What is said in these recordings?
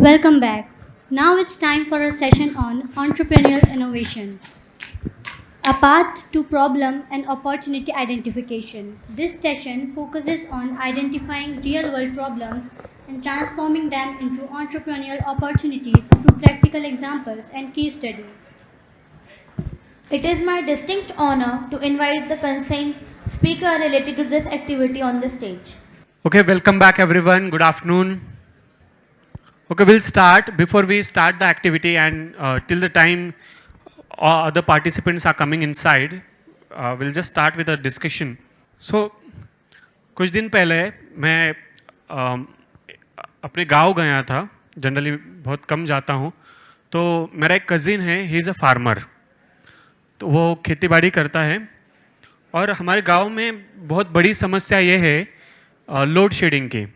Welcome back. Now it's time for a session on entrepreneurial innovation, a path to problem and opportunity identification. This session focuses on identifying real world problems and transforming them into entrepreneurial opportunities through practical examples and case studies. It is my distinct honor to invite the concerned speaker related to this activity on the stage. Okay, welcome back everyone. Good afternoon. Okay, we'll start. Before we start the activity and till the time other participants are coming inside, we'll just start with a discussion. So, कुछ दिन पहले मैं अम, अपने गांव गया था. Generally बहुत कम जाता हूँ. तो मेरा एक कज़िन है, ही इज़ अ फार्मर. तो वो खेती बाड़ी करता है. और हमारे गांव में बहुत बड़ी समस्या ये है लोड शेडिंग की.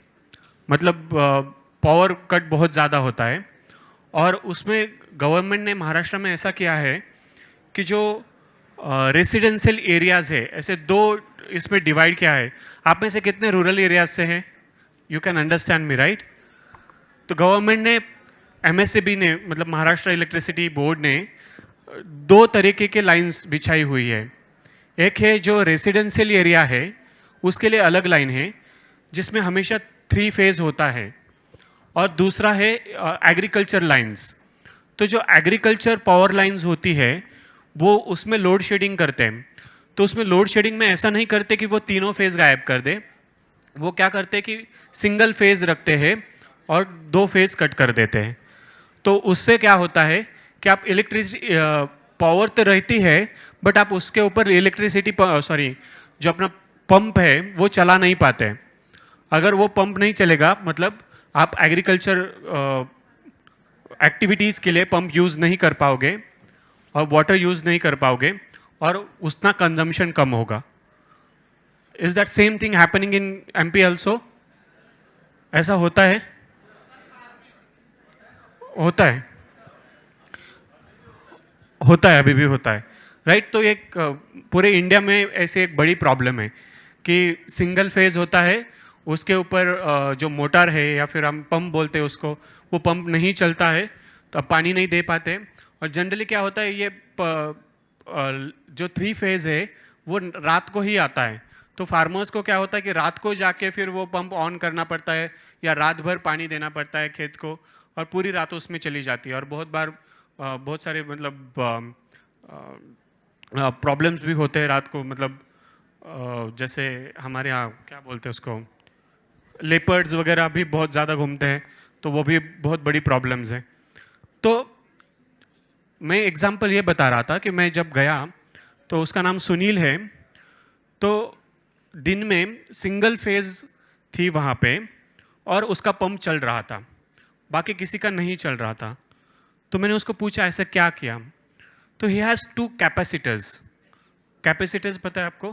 मतलब पावर कट बहुत ज़्यादा होता है. और उसमें गवर्नमेंट ने महाराष्ट्र में ऐसा किया है कि जो रेसिडेंशियल एरियाज़ है, ऐसे दो इसमें डिवाइड किया है. आप में से कितने रूरल एरियाज से हैं? You can understand me right. तो गवर्नमेंट ने, एमएसएबी ने, मतलब महाराष्ट्र इलेक्ट्रिसिटी बोर्ड ने दो तरीके के लाइंस बिछाई हुई है. एक है जो रेसिडेंशियल एरिया है, उसके लिए अलग लाइन है जिसमें हमेशा 3 फेज़ होता है. और दूसरा है एग्रीकल्चर लाइंस. तो जो एग्रीकल्चर पावर लाइंस होती है वो उसमें लोड शेडिंग करते हैं. तो उसमें लोड शेडिंग में ऐसा नहीं करते कि वो तीनों फेज़ गायब कर दे. वो क्या करते हैं कि सिंगल फेज़ रखते हैं और 2 फेज़ कट कर देते हैं. तो उससे क्या होता है कि आप इलेक्ट्रिसिटी पावर तो रहती है बट आप उसके ऊपर इलेक्ट्रिसिटी जो अपना पंप है वो चला नहीं पाते. अगर वो पंप नहीं चलेगा मतलब आप एग्रीकल्चर एक्टिविटीज़ के लिए पंप यूज़ नहीं कर पाओगे और वाटर यूज़ नहीं कर पाओगे और उतना कंजम्पशन कम होगा. Is that same thing happening in MP also? ऐसा होता है? होता है, होता है, अभी भी होता है राइट. तो एक पूरे इंडिया में ऐसे एक बड़ी प्रॉब्लम है कि सिंगल फेज़ होता है, उसके ऊपर जो मोटर है या फिर हम पंप बोलते हैं उसको, वो पंप नहीं चलता है तो अब पानी नहीं दे पाते. और जनरली क्या होता है, ये जो 3 फेज़ है वो रात को ही आता है. तो फार्मर्स को क्या होता है कि रात को जाके फिर वो पंप ऑन करना पड़ता है या रात भर पानी देना पड़ता है खेत को और पूरी रात उसमें चली जाती है. और बहुत बार बहुत सारे मतलब प्रॉब्लम्स भी होते हैं रात को. मतलब जैसे हमारे यहाँ क्या बोलते हैं उसको, लेपर्ड्स वगैरह भी बहुत ज़्यादा घूमते हैं, तो वो भी बहुत बड़ी प्रॉब्लम्स हैं. तो मैं एग्जांपल ये बता रहा था कि मैं जब गया तो उसका नाम सुनील है. तो दिन में सिंगल फेज़ थी वहाँ पे और उसका पंप चल रहा था, बाकी किसी का नहीं चल रहा था. तो मैंने उसको पूछा ऐसा क्या किया. तो ही हैज़ 2 कैपेसिटर्स. कैपेसिटर्स पता है आपको?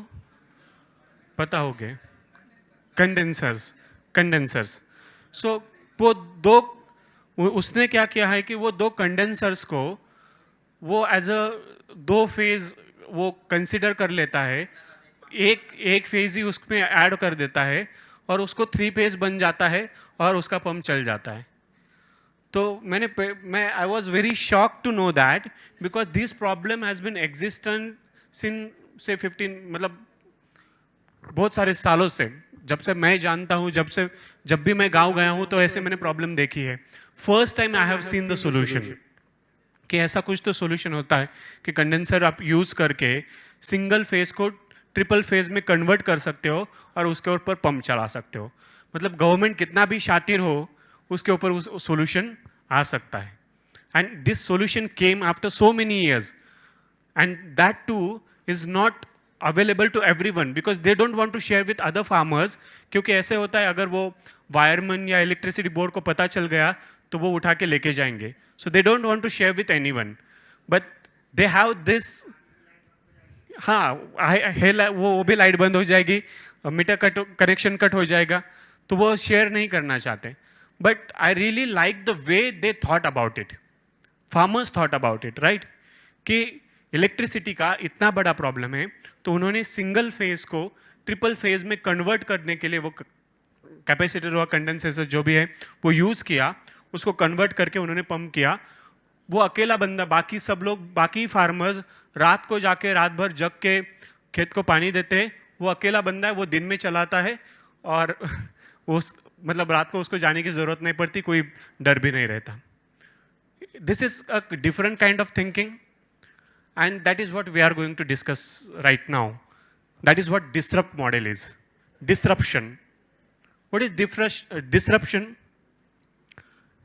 पता होगे, कंडेंसर्स. कंडेंसर्स. सो वो दो, उसने क्या किया है कि वो 2 कंडेंसर्स को वो एज अ 2 फेज़ वो कंसिडर कर लेता है. एक फेज़ ही उसमें ऐड कर देता है और उसको 3 फेज़ बन जाता है और उसका पंप चल जाता है. तो मैं I was very shock to know that because this problem has been existent since से 15, मतलब बहुत सारे सालों से, जब से मैं जानता हूँ, जब भी मैं गांव गया हूँ तो ऐसे मैंने प्रॉब्लम देखी है. First time I have seen the solution कि ऐसा कुछ तो सोल्यूशन होता है कि कंडेंसर आप यूज़ करके सिंगल फेज़ को ट्रिपल फेज़ में कन्वर्ट कर सकते हो और उसके ऊपर पंप चला सकते हो. मतलब गवर्नमेंट कितना भी शातिर हो उसके ऊपर उस सोल्यूशन आ सकता है. And this solution came after so many years and that too is not available to everyone because they don't want to share with other farmers. क्योंकि ऐसे होता है अगर वो वायरमैन या इलेक्ट्रिसिटी बोर्ड को पता चल गया तो वो उठा के लेके जाएंगे. So they don't want to share with anyone but they have this. हाँ, वो भी लाइट बंद हो जाएगी, मीटर कट, कनेक्शन कट हो जाएगा, तो वो शेयर नहीं करना चाहते. But I really like the way they thought about it. Farmers thought about it right कि इलेक्ट्रिसिटी का इतना बड़ा प्रॉब्लम है तो उन्होंने सिंगल फेज़ को ट्रिपल फेज़ में कन्वर्ट करने के लिए वो कैपेसिटर और कंडेंसर जो भी है वो यूज़ किया. उसको कन्वर्ट करके उन्होंने पंप किया। वो अकेला बंदा, बाकी सब लोग, बाकी फार्मर्स रात को जाके रात भर जग के खेत को पानी देते हैं, वो अकेला बंदा है, वो दिन में चलाता है और उस मतलब रात को उसको जाने की जरूरत नहीं पड़ती, कोई डर भी नहीं रहता। This is a different kind of thinking and that is what we are going to discuss right now. That is what disrupt model is. Disruption, what is disruption?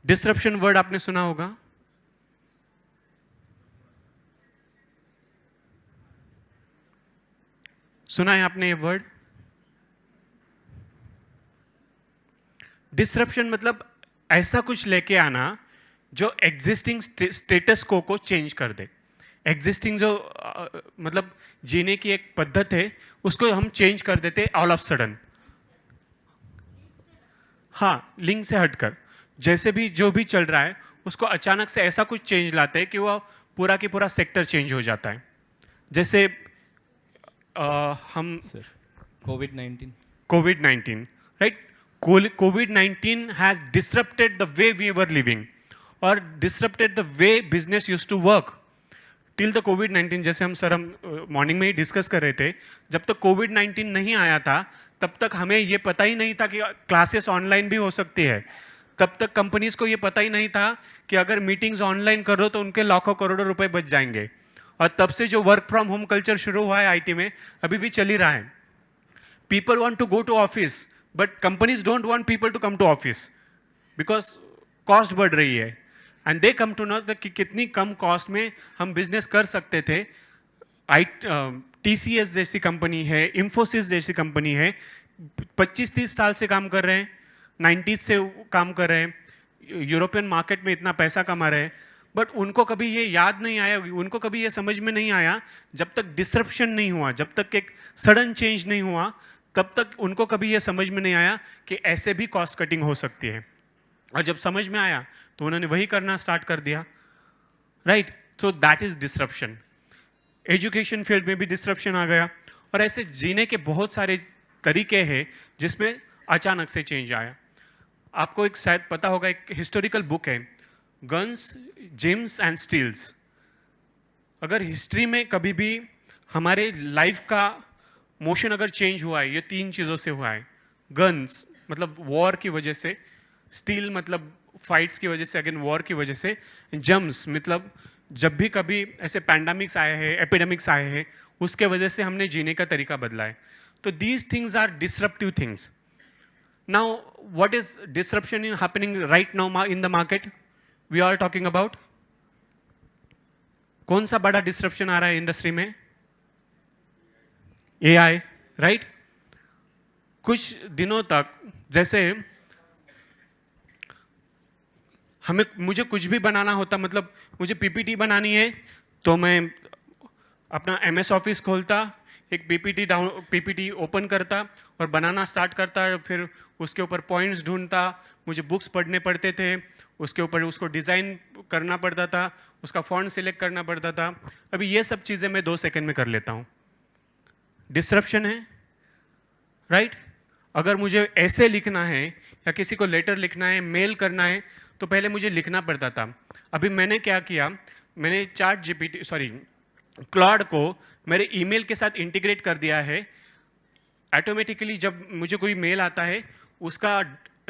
Disruption word आपने सुना होगा। सुना है आपने ये वर्ड? डिसरप्शन मतलब ऐसा कुछ लेके आना जो एग्जिस्टिंग स्टेटस को चेंज कर दे। एग्जिस्टिंग जो मतलब जीने की एक पद्धति है उसको हम चेंज कर देते ऑल ऑफ सडन। हाँ, लिंक से हटकर जैसे भी जो भी चल रहा है उसको अचानक से ऐसा कुछ चेंज लाते हैं कि वो पूरा की पूरा सेक्टर चेंज हो जाता है। जैसे हम COVID-19, right? COVID-19 has disrupted the way we were living or disrupted the way business used to work. Till the COVID-19, जैसे हम मॉर्निंग में ही डिस्कस कर रहे थे, जब तक COVID-19 नहीं आया था तब तक हमें ये पता ही नहीं था कि क्लासेस ऑनलाइन भी हो सकती है। तब तक कंपनीज को ये पता ही नहीं था कि अगर मीटिंग्स ऑनलाइन करो तो उनके लाखों करोड़ों रुपए बच जाएंगे। और तब से जो वर्क फ्रॉम होम कल्चर शुरू हुआ है आईटी में, अभी भी चल ही रहा है। People want to go to office but companies don't want people to come to office because cost बढ़ रही है। And they come to know कि कितनी कम कॉस्ट में हम बिजनेस कर सकते थे। TCS जैसी कंपनी है, इंफोसिस जैसी कंपनी है, 25-30 साल से काम कर रहे हैं, 90s से काम कर रहे हैं, यूरोपियन मार्केट में इतना पैसा कमा रहे हैं, बट उनको कभी ये याद नहीं आया, उनको कभी ये समझ में नहीं आया, जब तक डिसरप्शन नहीं हुआ, जब तक एक सडन चेंज नहीं हुआ, तब तक उनको कभी ये समझ में नहीं आया कि ऐसे भी कॉस्ट कटिंग हो सकती है। और जब समझ में आया तो उन्होंने वही करना स्टार्ट कर दिया, right? So that is disruption. Education field में भी डिसरप्शन आ गया और ऐसे जीने के बहुत सारे तरीके हैं जिसमें अचानक से चेंज आया। आपको एक शायद पता होगा, एक हिस्टोरिकल बुक है, गन्स, जिम्स एंड स्टील्स। अगर हिस्ट्री में कभी भी हमारे लाइफ का मोशन अगर चेंज हुआ है, ये 3 चीज़ों से हुआ है। गन्स मतलब वॉर की वजह से, स्टील मतलब फाइट्स की वजह से, अगेन वॉर की वजह से, जम्स मतलब जब भी कभी ऐसे पैंडेमिक्स आए हैं, एपिडेमिक्स आए हैं, उसके वजह से हमने जीने का तरीका बदला है। तो these things are disruptive things. Now what is disruption in happening right now in the market we are talking about? कौन सा बड़ा डिसरप्शन आ रहा है इंडस्ट्री में? AI, right? कुछ दिनों तक जैसे मुझे कुछ भी बनाना होता, मतलब मुझे PPT बनानी है तो मैं अपना MS ऑफिस खोलता, एक PPT ओपन करता और बनाना स्टार्ट करता, फिर उसके ऊपर पॉइंट्स ढूंढता, मुझे बुक्स पढ़ने पड़ते थे, उसके ऊपर उसको डिज़ाइन करना पड़ता था, उसका फॉन्ट सिलेक्ट करना पड़ता था। अभी ये सब चीज़ें मैं 2 सेकंड में कर लेता हूँ। डिसरप्शन है, राइट? अगर मुझे ऐसे लिखना है या किसी को लेटर लिखना है, मेल करना है, तो पहले मुझे लिखना पड़ता था। अभी मैंने क्या किया, मैंने क्लॉड को मेरे ईमेल के साथ इंटीग्रेट कर दिया है। ऑटोमेटिकली जब मुझे कोई मेल आता है उसका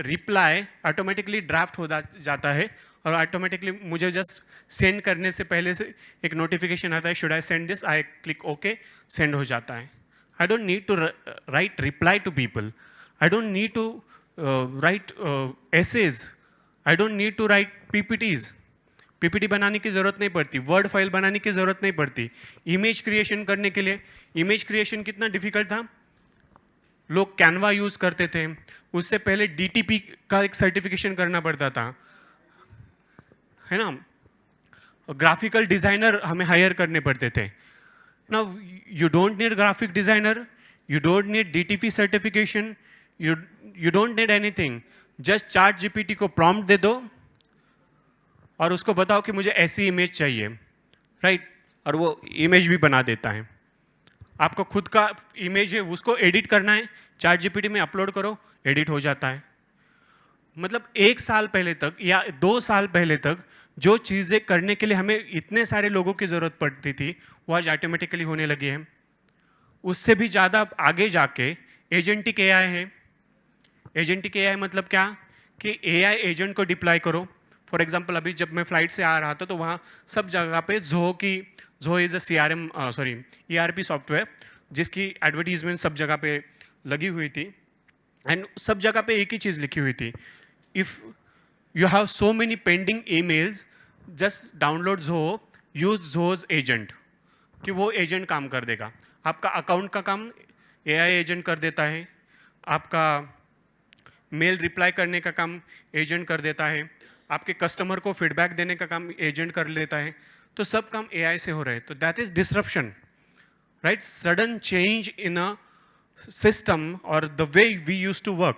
रिप्लाई ऑटोमेटिकली ड्राफ्ट हो जाता है और ऑटोमेटिकली मुझे जस्ट सेंड करने से पहले से एक नोटिफिकेशन आता है, should I send this, I click okay, send हो जाता है। I don't need to write reply to people, I don't need to write essays, I don't need to write PPTs। PPT बनाने की ज़रूरत नहीं पड़ती, वर्ड फाइल बनाने की ज़रूरत नहीं पड़ती। इमेज क्रिएशन करने के लिए, इमेज क्रिएशन कितना डिफिकल्ट था, लोग कैनवा यूज़ करते थे, उससे पहले DTP का एक सर्टिफिकेशन करना पड़ता था, है ना? ग्राफिकल डिज़ाइनर हमें हायर करने पड़ते थे। Now you don't need graphic designer, you don't need DTP certification, you don't need anything. Just ChatGPT को प्रॉम्प्ट दे दो और उसको बताओ कि मुझे ऐसी इमेज चाहिए, राइट? और वो इमेज भी बना देता है। आपको खुद का इमेज है, उसको एडिट करना है, ChatGPT में अपलोड करो, एडिट हो जाता है। मतलब 1 साल पहले तक या 2 साल पहले तक जो चीज़ें करने के लिए हमें इतने सारे लोगों की ज़रूरत पड़ती थी वो आज ऑटोमेटिकली होने लगी है। उससे भी ज़्यादा आगे जाके एजेंटिक एआई है। एजेंटिक एआई मतलब क्या कि एआई एजेंट को डिप्लॉय करो। फॉर एग्जांपल अभी जब मैं फ्लाइट से आ रहा था तो वहाँ सब जगह पे जो is a CRM sorry ERP software जिसकी एडवर्टीजमेंट सब जगह पे लगी हुई थी एंड सब जगह पे एक ही चीज़ लिखी हुई थी, if you have so many pending emails just download Zoho, use Zoho's agent, कि वो एजेंट काम कर देगा। आपका अकाउंट का काम एआई एजेंट कर देता है, आपका मेल रिप्लाई करने का काम एजेंट कर देता है, आपके कस्टमर को फीडबैक देने का काम एजेंट कर लेता है। तो सब काम एआई से हो रहे हैं। तो that is disruption, right? Sudden change in a system or the way we used to work,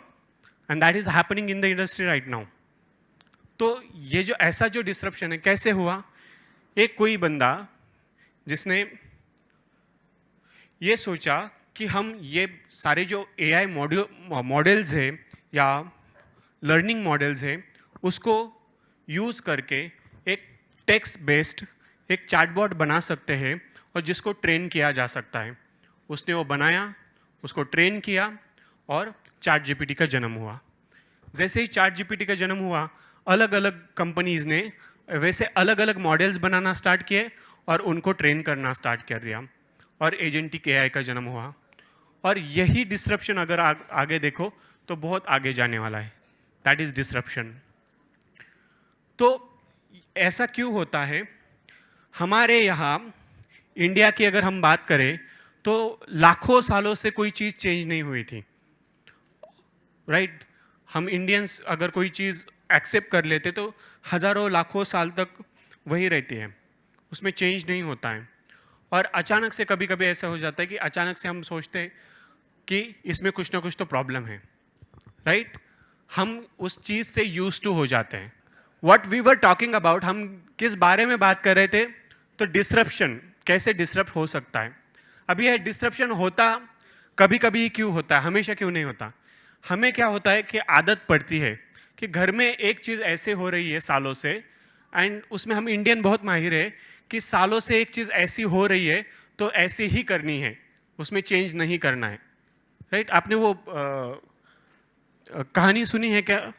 and that is happening in the industry right now. तो ये जो ऐसा जो डिसरप्शन है कैसे हुआ? एक कोई बंदा जिसने ये सोचा कि हम ये सारे जो AI मॉडल्स है या लर्निंग मॉडल्स है उसको यूज़ करके एक टेक्स्ट बेस्ड एक चैटबॉट बना सकते हैं और जिसको ट्रेन किया जा सकता है। उसने वो बनाया, उसको ट्रेन किया और चैट जीपीटी का जन्म हुआ। जैसे ही चैट जीपीटी का जन्म हुआ, अलग अलग कंपनीज ने वैसे अलग अलग मॉडल्स बनाना स्टार्ट किए और उनको ट्रेन करना स्टार्ट कर दिया और एजेंटिक एआई का जन्म हुआ। और यही डिसरप्शन अगर आगे देखो तो बहुत आगे जाने वाला है। That is disruption. तो ऐसा क्यों होता है? हमारे यहाँ इंडिया की अगर हम बात करें तो लाखों सालों से कोई चीज़ चेंज नहीं हुई थी, राइट? हम इंडियंस अगर कोई चीज़ एक्सेप्ट कर लेते तो हज़ारों लाखों साल तक वही रहती है, उसमें चेंज नहीं होता है। और अचानक से कभी कभी ऐसा हो जाता है कि अचानक से हम सोचते हैं कि इसमें कुछ ना कुछ तो प्रॉब्लम है, राइट? हम उस चीज़ से यूज टू हो जाते हैं। What we were talking about, हम किस बारे में बात कर रहे थे? तो डिसरप्शन, कैसे डिसरप्ट हो सकता है। अभी यह डिसरप्शन होता कभी कभी क्यों होता है, हमेशा क्यों नहीं होता? हमें क्या होता है कि आदत पड़ती है कि घर में एक चीज़ ऐसे हो रही है सालों से, एंड उसमें हम इंडियन बहुत माहिर है कि सालों से एक चीज़ ऐसी हो रही है तो ऐसे ही करनी है, उसमें चेंज नहीं करना है, राइट? आपने वो कहानी सुनी है क्या?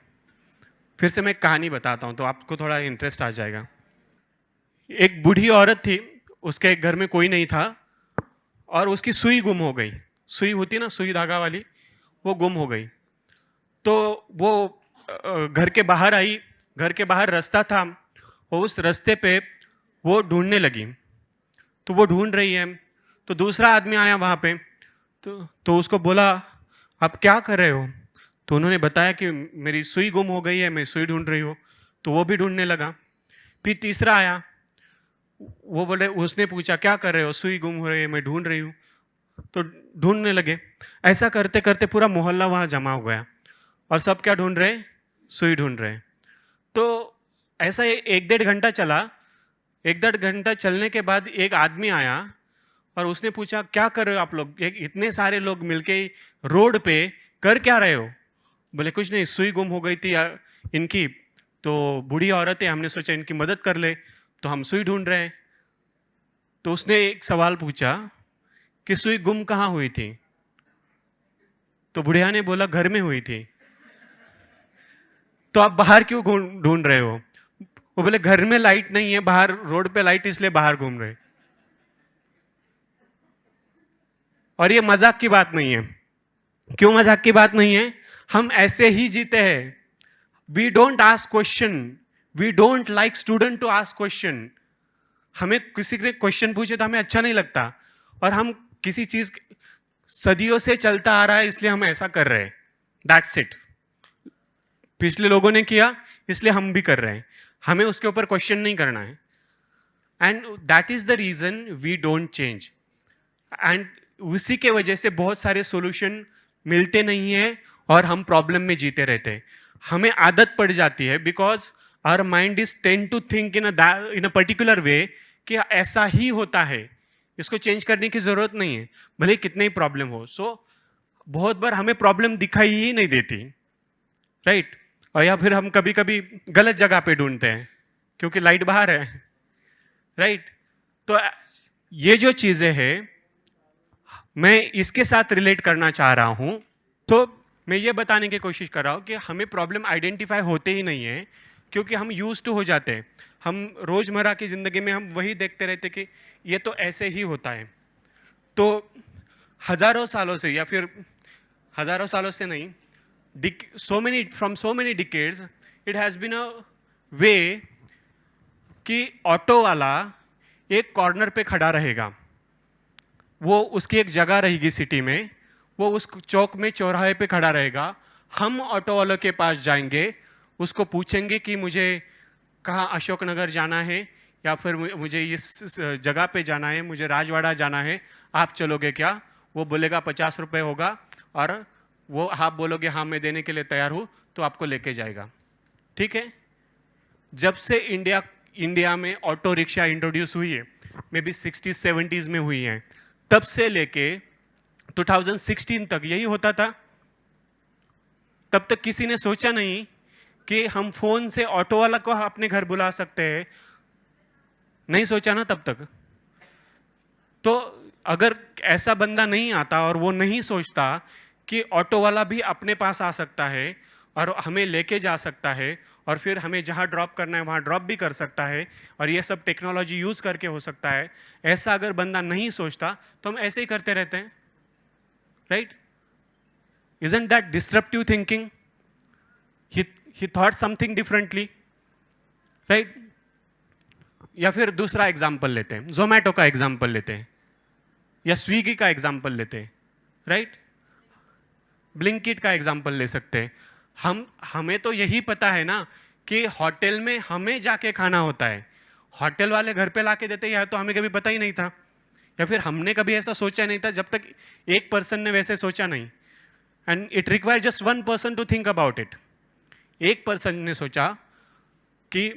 फिर से मैं कहानी बताता हूँ तो आपको थोड़ा इंटरेस्ट आ जाएगा। एक बूढ़ी औरत थी, उसके घर में कोई नहीं था और उसकी सुई गुम हो गई। सुई होती ना, सुई धागा वाली, वो गुम हो गई। तो वो घर के बाहर आई, घर के बाहर रास्ता था, और उस रास्ते पे वो ढूंढने लगी। तो वो ढूंढ रही है तो दूसरा आदमी आया वहाँ पे, तो उसको बोला आप क्या कर रहे हो? तो उन्होंने बताया कि मेरी सुई गुम हो गई है, मैं सुई ढूंढ रही हूँ। तो वो भी ढूंढने लगा। फिर तीसरा आया, वो बोले, उसने पूछा क्या कर रहे हो? सुई गुम हो रही है, मैं ढूंढ रही हूँ। तो ढूंढने लगे। ऐसा करते करते पूरा मोहल्ला वहाँ जमा हो गया और सब क्या ढूंढ रहे? सुई ढूंढ रहे। तो ऐसा 1-1.5 घंटा चला। 1-1.5 घंटा चलने के बाद एक आदमी आया और उसने पूछा क्या कर रहे हो आप लोग? इतने सारे लोग मिलके रोड पे कर क्या रहे हो? बोले कुछ नहीं, सुई गुम हो गई थी इनकी, तो बूढ़ी औरत है, हमने सोचा इनकी मदद कर ले, तो हम सुई ढूंढ रहे हैं। तो उसने एक सवाल पूछा कि सुई गुम कहाँ हुई थी? तो बुढ़िया ने बोला घर में हुई थी। तो आप बाहर क्यों ढूंढ रहे हो? वो बोले घर में लाइट नहीं है, बाहर रोड पे लाइट, इसलिए बाहर घूम रहे। और ये मजाक की बात नहीं है। क्यों मजाक की बात नहीं है? हम ऐसे ही जीते हैं। We don't ask question, we don't like student to ask question. हमें किसी के क्वेश्चन पूछे तो हमें अच्छा नहीं लगता, और हम किसी चीज सदियों से चलता आ रहा है इसलिए हम ऐसा कर रहे हैं। That's it. पिछले लोगों ने किया इसलिए हम भी कर रहे हैं, हमें उसके ऊपर क्वेश्चन नहीं करना है। And that is the reason we don't change. And उसी के वजह से बहुत सारे सॉल्यूशन मिलते नहीं है और हम प्रॉब्लम में जीते रहते हैं। हमें आदत पड़ जाती है because our mind is tend to think in a particular way कि ऐसा ही होता है, इसको चेंज करने की जरूरत नहीं है, भले कितने ही प्रॉब्लम हो। सो बहुत बार हमें प्रॉब्लम दिखाई ही नहीं देती, राइट? और या फिर हम कभी कभी गलत जगह पे ढूंढते हैं क्योंकि लाइट बाहर है, राइट? तो ये जो चीज़ें हैं मैं इसके साथ रिलेट करना चाह रहा हूँ। तो मैं ये बताने की कोशिश कर रहा हूँ कि हमें प्रॉब्लम आइडेंटिफाई होते ही नहीं है क्योंकि हम यूज टू हो जाते हैं। हम रोज़मर्रा की ज़िंदगी में हम वही देखते रहते कि ये तो ऐसे ही होता है। तो हज़ारों सालों से, या फिर हज़ारों सालों से नहीं, from so many decades it has been a way कि ऑटो वाला एक कॉर्नर पे खड़ा रहेगा, वो उसकी एक जगह रहेगी सिटी में, वो उस चौक में चौराहे पे खड़ा रहेगा। हम ऑटो वालों के पास जाएंगे, उसको पूछेंगे कि मुझे कहाँ अशोक नगर जाना है या फिर मुझे इस जगह पे जाना है, मुझे राजवाड़ा जाना है, आप चलोगे क्या? वो बोलेगा 50 रुपये होगा, और वो आप बोलोगे हाँ मैं देने के लिए तैयार हूँ, तो आपको लेके जाएगा। ठीक है? जब से इंडिया में ऑटो रिक्शा इंट्रोड्यूस हुई है, मे बी 60s-70s में हुई है, तब से लेके 2016 तक यही होता था। तब तक किसी ने सोचा नहीं कि हम फोन से ऑटो वाला को अपने घर बुला सकते हैं, नहीं सोचा ना तब तक। तो अगर ऐसा बंदा नहीं आता और वो नहीं सोचता कि ऑटो वाला भी अपने पास आ सकता है और हमें लेके जा सकता है और फिर हमें जहाँ ड्रॉप करना है वहाँ ड्रॉप भी कर सकता है और ये सब टेक्नोलॉजी यूज़ करके हो सकता है, ऐसा अगर बंदा नहीं सोचता तो हम ऐसे ही करते रहते हैं, right? Isn't that disruptive thinking? He thought something differently, right? या फिर दूसरा एग्जाम्पल लेते हैं, जोमेटो का एग्जाम्पल लेते हैं या स्विगी का एग्जाम्पल लेते हैं, राइट? ब्लिंकिट का एग्जाम्पल ले सकते हैं। हमें तो यही पता है ना कि होटल में हमें जाके खाना होता है, होटल वाले घर पे लाके देते हैं, या तो हमें कभी पता ही नहीं था या फिर हमने कभी ऐसा सोचा नहीं था जब तक एक पर्सन ने वैसे सोचा नहीं। And it require just one person to think about it. एक पर्सन ने सोचा कि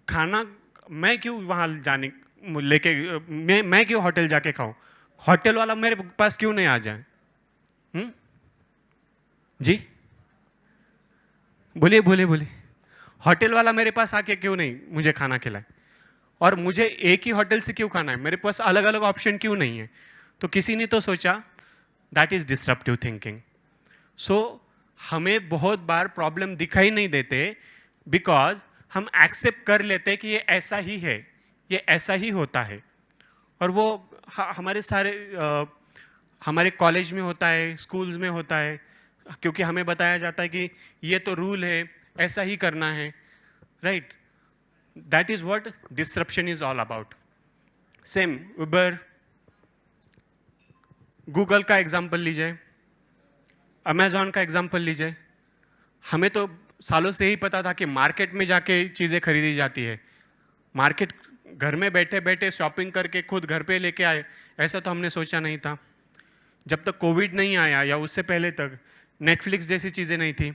खाना मैं क्यों वहाँ जाने लेके मैं क्यों होटल जाके खाऊं, होटल वाला मेरे पास क्यों नहीं आ जाए? जी बोलिए बोलिए बोलिए। होटल वाला मेरे पास आके क्यों नहीं मुझे खाना खिलाए, और मुझे एक ही होटल से क्यों खाना है, मेरे पास अलग अलग ऑप्शन क्यों नहीं है? तो किसी ने तो सोचा। That is disruptive thinking. So हमें बहुत बार प्रॉब्लम दिखाई नहीं देते बिकॉज हम एक्सेप्ट कर लेते कि ये ऐसा ही है, ये ऐसा ही होता है। और वो हमारे सारे हमारे कॉलेज में होता है, स्कूल्स में होता है, क्योंकि हमें बताया जाता है कि ये तो रूल है, ऐसा ही करना है, right? That is what disruption is all about. Same Uber, Google का एग्जाम्पल लीजिए, अमेजॉन का एग्जाम्पल लीजिए। हमें तो सालों से ही पता था कि मार्केट में जाके चीज़ें खरीदी जाती है, मार्केट घर में बैठे बैठे शॉपिंग करके खुद घर पे लेके आए, ऐसा तो हमने सोचा नहीं था। जब तक कोविड नहीं आया या उससे पहले तक नेटफ्लिक्स जैसी चीज़ें नहीं थी,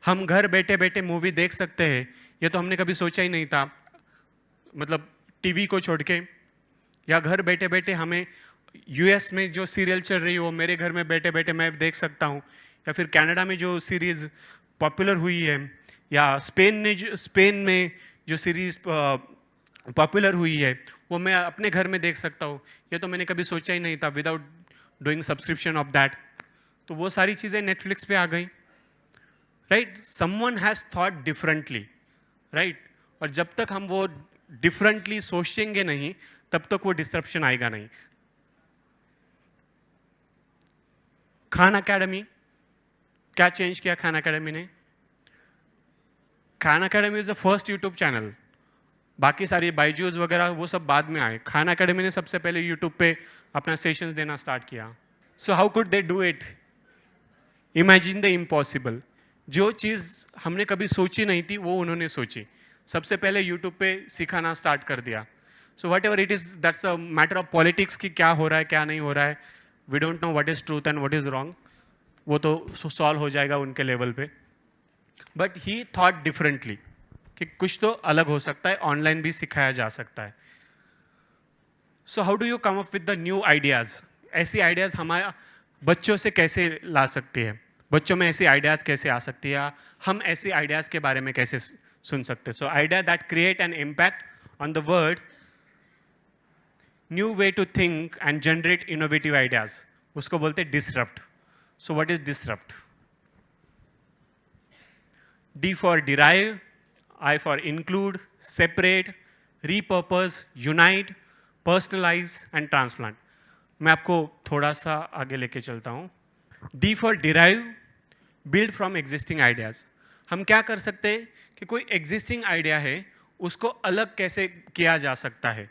हम घर बैठे बैठे मूवी देख सकते हैं, ये तो हमने कभी सोचा ही नहीं था। मतलब टीवी को छोड़ के, या घर बैठे बैठे हमें यूएस में जो सीरियल चल रही है वो मेरे घर में बैठे बैठे मैं देख सकता हूँ, या फिर कनाडा में जो सीरीज़ पॉपुलर हुई है, या स्पेन में जो सीरीज़ पॉपुलर हुई है वो मैं अपने घर में देख सकता हूँ। ये तो मैंने कभी सोचा ही नहीं था without doing subscription of that. तो वो सारी चीज़ें नेटफ्लिक्स पे आ गई, right? Someone has thought differently, right? और जब तक हम वो डिफरेंटली सोचेंगे नहीं तब तक वो डिस्ट्रप्शन आएगा नहीं। खान अकेडमी, क्या चेंज किया खान अकेडमी ने? Khan academy is the first YouTube channel. बाकी सारी बाईजूस वगैरह वो सब बाद में आए, खान अकेडमी ने सबसे पहले यूट्यूब पे अपना सेशंस देना स्टार्ट किया। So how could they do it? Imagine the impossible. जो चीज़ हमने कभी सोची नहीं थी वो उन्होंने सोची, सबसे पहले यूट्यूब पे सिखाना स्टार्ट कर दिया। So what ever it is, that's a matter of politics कि क्या हो रहा है क्या नहीं हो रहा है, we don't know what is truth and what is wrong, वो तो सॉल्व हो जाएगा उनके लेवल पे। बट ही थॉट डिफरेंटली कि कुछ तो अलग हो सकता है, ऑनलाइन भी सिखाया जा सकता है। So how do you come up with the new ideas? ऐसी आइडियाज़ हमारे बच्चों से कैसे ला सकते हैं? बच्चों में ऐसी आइडियाज़ कैसे आ सकती है, हम ऐसी आइडियाज़ के बारे में कैसे सुन सकते हैं. So idea that create an impact on the world, new way to think and generate innovative ideas, उसको बोलते हैं disrupt. So what is disrupt? D for derive, I for include, separate, repurpose, unite, personalize and transplant. मैं आपको थोड़ा सा आगे लेके चलता हूँ. D for derive, build from existing ideas. हम क्या कर सकते हैं कि कोई existing idea है उसको अलग कैसे किया जा सकता है,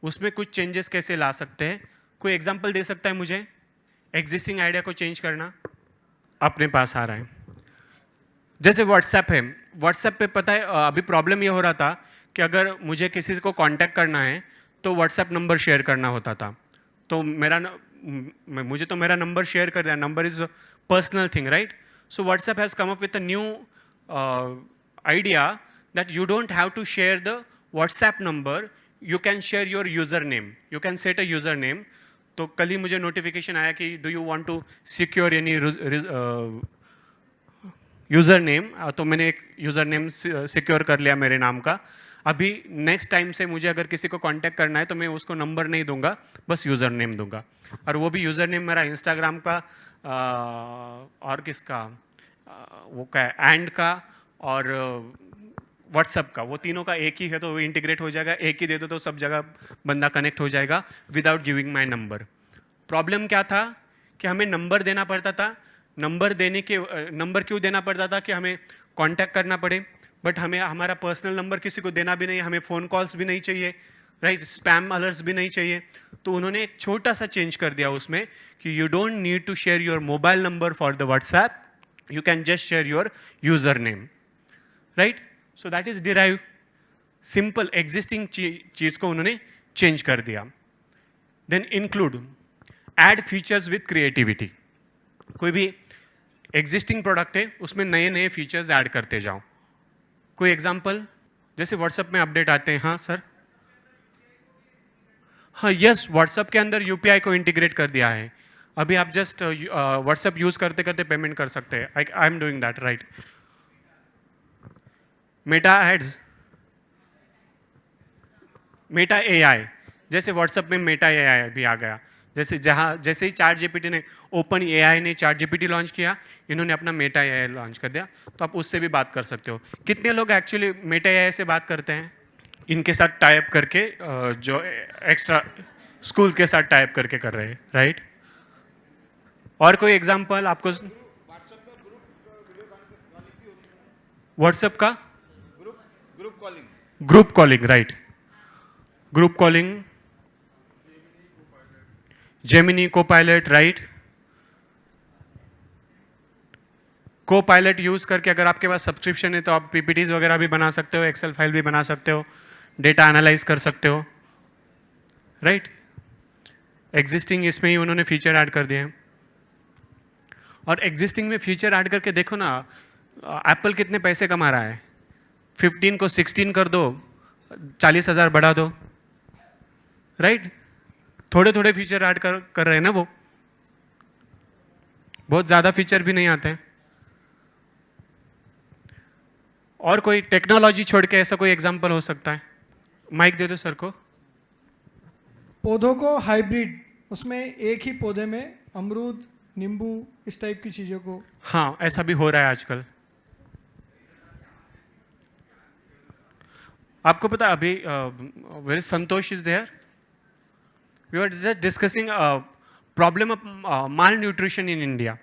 उसमें कुछ चेंजेस कैसे ला सकते हैं. कोई एग्जाम्पल दे सकता है मुझे एग्जिस्टिंग आइडिया को चेंज करना? अपने पास आ रहा है. जैसे व्हाट्सएप है, व्हाट्सएप पे पता है अभी प्रॉब्लम ये हो रहा था कि अगर मुझे किसी को कांटेक्ट करना है तो व्हाट्सएप नंबर शेयर करना होता था. तो मुझे तो मेरा नंबर शेयर कर दिया. Number is personal thing, right? So WhatsApp has come up with a new idea that you don't have to share the WhatsApp number, you can share your user name, you can set a user name. तो कल ही मुझे notification आया कि do you want to secure any user name, तो मैंने एक user name secure कर लिया मेरे नाम का. अभी नेक्स्ट टाइम से मुझे अगर किसी को कांटेक्ट करना है तो मैं उसको नंबर नहीं दूंगा, बस यूज़र नेम दूंगा. और वो भी यूज़र नेम मेरा इंस्टाग्राम का और किसका वो क्या एंड का और व्हाट्सएप का, वो तीनों का एक ही है तो वो इंटीग्रेट हो जाएगा. एक ही दे दो तो सब जगह बंदा कनेक्ट हो जाएगा without giving my number. Problem क्या था कि हमें नंबर देना पड़ता था. नंबर क्यों देना पड़ता था? कि हमें कांटेक्ट करना पड़े, बट हमें हमारा पर्सनल नंबर किसी को देना भी नहीं, हमें फ़ोन कॉल्स भी नहीं चाहिए, राइट? स्पैम अलर्ट्स भी नहीं चाहिए. तो उन्होंने एक छोटा सा चेंज कर दिया उसमें कि you don't need to share your mobile number for the WhatsApp, you can just share your user name, right? So that is derive. Simple existing चीज़ को उन्होंने चेंज कर दिया. Then include, add features with creativity. कोई भी existing product है उसमें नए नए फीचर्स ऐड करते जाओ. कोई एग्जांपल? जैसे व्हाट्सएप में अपडेट आते हैं. हाँ सर, हाँ यस, व्हाट्सएप के अंदर यूपीआई को इंटीग्रेट कर दिया है. अभी आप जस्ट व्हाट्सएप यूज करते करते पेमेंट कर सकते हैं. I am doing that, right? Meta ads, Meta AI, जैसे व्हाट्सएप में मेटा एआई भी आ गया. जैसे ही चैट जीपीटी ने, ओपन एआई ने चैट जीपीटी लॉन्च किया, इन्होंने अपना मेटा एआई लॉन्च कर दिया. तो आप उससे भी बात कर सकते हो. कितने लोग एक्चुअली मेटा एआई से बात करते हैं? इनके साथ टाइप करके, जो एक्स्ट्रा स्कूल के साथ टाइप करके कर रहे हैं, राइट? और कोई एग्जांपल आपको? व्हाट्सएप का group calling, right? Group calling, Gemini, Copilot, right? Copilot use करके अगर आपके पास सब्सक्रिप्शन है तो आप पीपीटीज वगैरह भी बना सकते हो, एक्सेल फाइल भी बना सकते हो, डेटा एनालाइज कर सकते हो, राइट? एग्जिस्टिंग इसमें ही उन्होंने फीचर ऐड कर दिए हैं. और एग्जिस्टिंग में फीचर ऐड करके देखो ना, एप्पल कितने पैसे कमा रहा है. 15 को 16 कर दो, 40,000 बढ़ा दो, राइट? थोड़े थोड़े फीचर ऐड कर रहे हैं ना वो, बहुत ज़्यादा फीचर भी नहीं आते हैं. और कोई टेक्नोलॉजी छोड़ के ऐसा कोई एग्जांपल हो सकता है? माइक दे दो सर को. पौधों को हाइब्रिड, उसमें एक ही पौधे में अमरूद, नींबू, इस टाइप की चीज़ों को. हाँ, ऐसा भी हो रहा है आजकल. आपको पता अभी where Santosh is there, we are just discussing problem of malnutrition in India.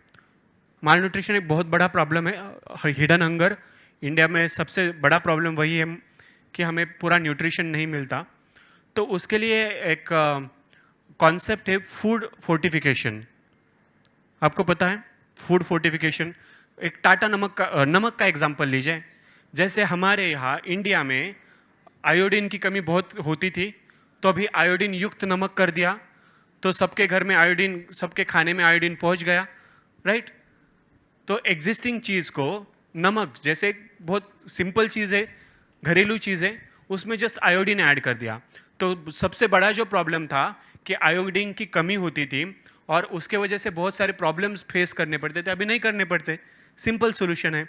Malnutrition एक बहुत बड़ा प्रॉब्लम है, हिडन हंगर. इंडिया में सबसे बड़ा प्रॉब्लम वही है कि हमें पूरा न्यूट्रिशन नहीं मिलता. तो उसके लिए एक कॉन्सेप्ट है फूड फोर्टिफिकेशन. आपको पता है फूड फोर्टिफिकेशन? एक टाटा नमक का एग्जांपल लीजिए. जैसे हमारे यहाँ इंडिया में आयोडीन की कमी बहुत होती थी, तो अभी आयोडीन युक्त नमक कर दिया, तो सबके घर में आयोडीन, सबके खाने में आयोडीन पहुँच गया, राइट? तो एग्जिस्टिंग चीज़ को, नमक जैसे बहुत सिंपल चीज़ है, घरेलू चीज़ है, उसमें जस्ट आयोडीन ऐड कर दिया. तो सबसे बड़ा जो प्रॉब्लम था कि आयोडीन की कमी होती थी, और उसके वजह से बहुत सारे प्रॉब्लम्स फेस करने पड़ते थे, अभी नहीं करने पड़ते, सिंपल सोल्यूशन है।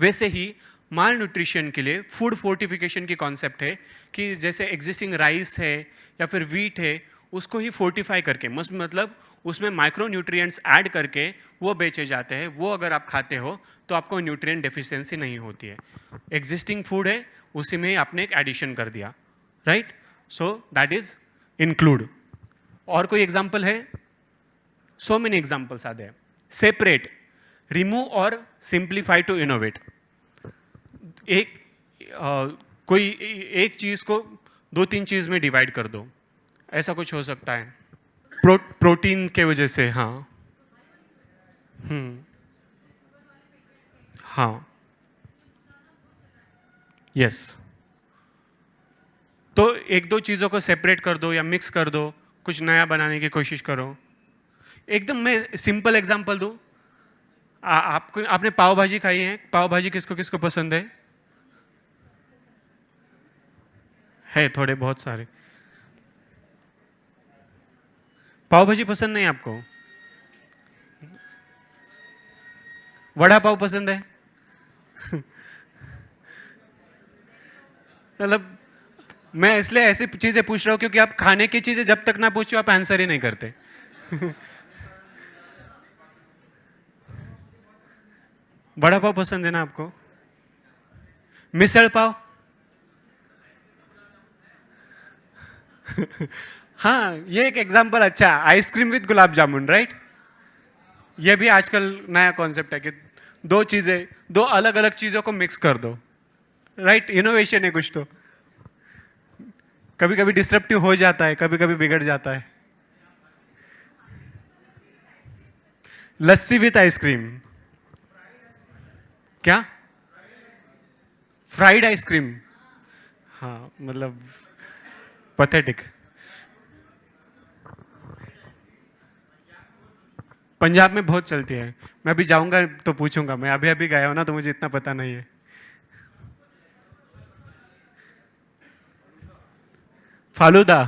वैसे ही माल न्यूट्रिशन के लिए फूड फोर्टिफिकेशन की कॉन्सेप्ट है कि जैसे एग्जिस्टिंग राइस है या फिर वीट है, उसको ही फोर्टिफाई करके मतलब उसमें माइक्रो न्यूट्रिएंट्स ऐड करके वो बेचे जाते हैं। वो अगर आप खाते हो तो आपको न्यूट्रिएंट डेफिशिएंसी नहीं होती है। एग्जिस्टिंग फूड है, उसी में आपने एक एडिशन कर दिया, right? So that is include. और कोई एग्जाम्पल है? So many examples are there. Separate, remove और सिंप्लीफाई टू इनोवेट। कोई एक चीज को 2-3 चीज में डिवाइड कर दो, ऐसा कुछ हो सकता है। प्रोटीन के वजह से, हाँ। हाँ, यस। तो 1-2 चीज़ों को सेपरेट कर दो या मिक्स कर दो, कुछ नया बनाने की कोशिश करो। एकदम मैं सिंपल एग्जांपल दूं, आपने पाव भाजी खाई है? पाव भाजी किसको किसको पसंद है? थोड़े बहुत सारे। पाव भाजी पसंद नहीं आपको? वड़ा पाव पसंद है? मतलब मैं इसलिए ऐसी चीजें पूछ रहा हूं क्योंकि आप खाने की चीजें जब तक ना पूछो आप आंसर ही नहीं करते। वड़ा पाव पसंद है ना आपको? मिसल पाव? हाँ, ये एक एग्जांपल अच्छा है। Ice cream with gulab jamun, right? ये भी आजकल नया कॉन्सेप्ट है कि 2 चीजें, 2 अलग अलग चीजों को मिक्स कर दो, राइट? इनोवेशन है कुछ तो। कभी कभी डिस्ट्रप्टिव हो जाता है, कभी कभी बिगड़ जाता है। लस्सी विद आइसक्रीम। क्या? Fried ice cream? हाँ, मतलब पैथेटिक। पंजाब में बहुत चलती है। मैं अभी जाऊंगा तो पूछूंगा, मैं अभी अभी गया हूं ना तो मुझे इतना पता नहीं है। फालूदा?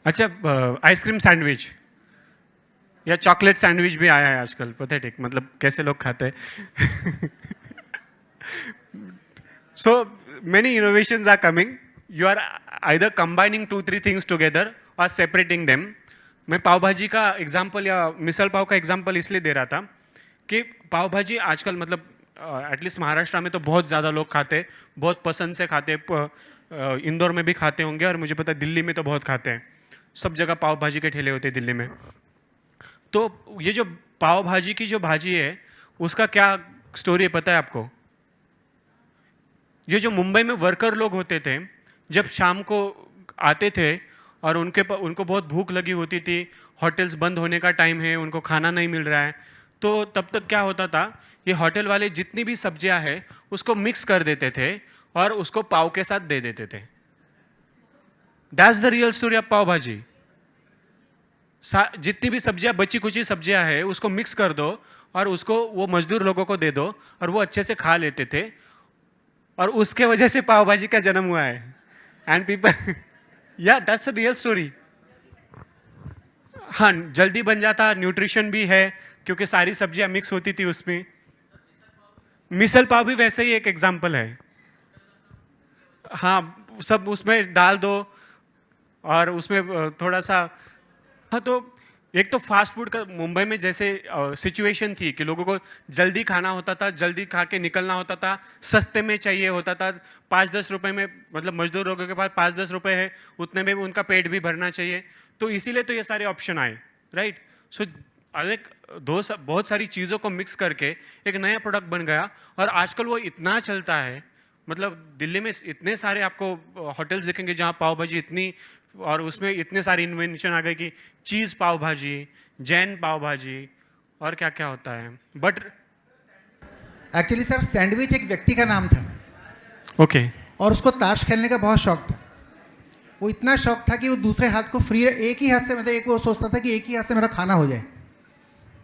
अच्छा, आइसक्रीम सैंडविच या चॉकलेट सैंडविच भी आया है आजकल। पैथेटिक, मतलब कैसे लोग खाते हैं। So many innovations are coming. You are either combining 2-3 things together or separating them. मैं पाव भाजी का एग्जाम्पल या मिसल पाव का एग्जाम्पल इसलिए दे रहा था कि पाव भाजी आजकल मतलब एटलीस्ट महाराष्ट्र में तो बहुत ज़्यादा लोग खाते, बहुत पसंद से खाते। इंदौर में भी खाते होंगे और मुझे पता है दिल्ली में तो बहुत खाते हैं। सब जगह पाव भाजी के ठेले होते हैं दिल्ली में। तो ये जो पाव भाजी की जो भाजी है उसका क्या स्टोरी है पता है आपको? ये जो मुंबई में वर्कर लोग होते थे, जब शाम को आते थे और उनको बहुत भूख लगी होती थी, होटल्स बंद होने का टाइम है, उनको खाना नहीं मिल रहा है, तो तब तक क्या होता था, ये होटल वाले जितनी भी सब्जियां हैं उसको मिक्स कर देते थे और उसको पाव के साथ दे देते थे। That's the real story of pav bhaji. जितनी भी सब्जियां, बची कुची सब्जियां हैं, उसको मिक्स कर दो और उसको वो मजदूर लोगों को दे दो और वो अच्छे से खा लेते थे, और उसके वजह से पाव भाजी का जन्म हुआ है। एंड पीपल, या दैट्स अ रियल स्टोरी। हाँ, जल्दी बन जाता, न्यूट्रिशन भी है क्योंकि सारी सब्जियां मिक्स होती थी उसमें। मिसल पाव भी वैसे ही एक एग्जाम्पल है। हाँ, सब उसमें डाल दो और उसमें थोड़ा सा। हाँ, तो एक तो फास्ट फूड का मुंबई में जैसे सिचुएशन थी कि लोगों को जल्दी खाना होता था, जल्दी खा के निकलना होता था, सस्ते में चाहिए होता था, 5-10 रुपए में, मतलब मजदूर लोगों के पास 5-10 रुपए है, उतने में उनका पेट भी भरना चाहिए, तो इसीलिए तो ये सारे ऑप्शन आए, राइट? सो बहुत सारी चीज़ों को मिक्स करके एक नया प्रोडक्ट बन गया और आजकल वो इतना चलता है। मतलब दिल्ली में इतने सारे आपको होटल्स दिखेंगे जहाँ पाव भाजी इतनी, और उसमें इतने सारे इन्वेंशन आ गए कि चीज़ पाव भाजी, जैन पाव भाजी और क्या क्या होता है। बट एक्चुअली सर, सैंडविच एक व्यक्ति का नाम था। ओके। और उसको ताश खेलने का बहुत शौक था। वो इतना शौक था कि वो दूसरे हाथ को फ्री, एक ही हाथ से, मतलब एक वो सोचता था कि एक ही हाथ से मेरा खाना हो जाए।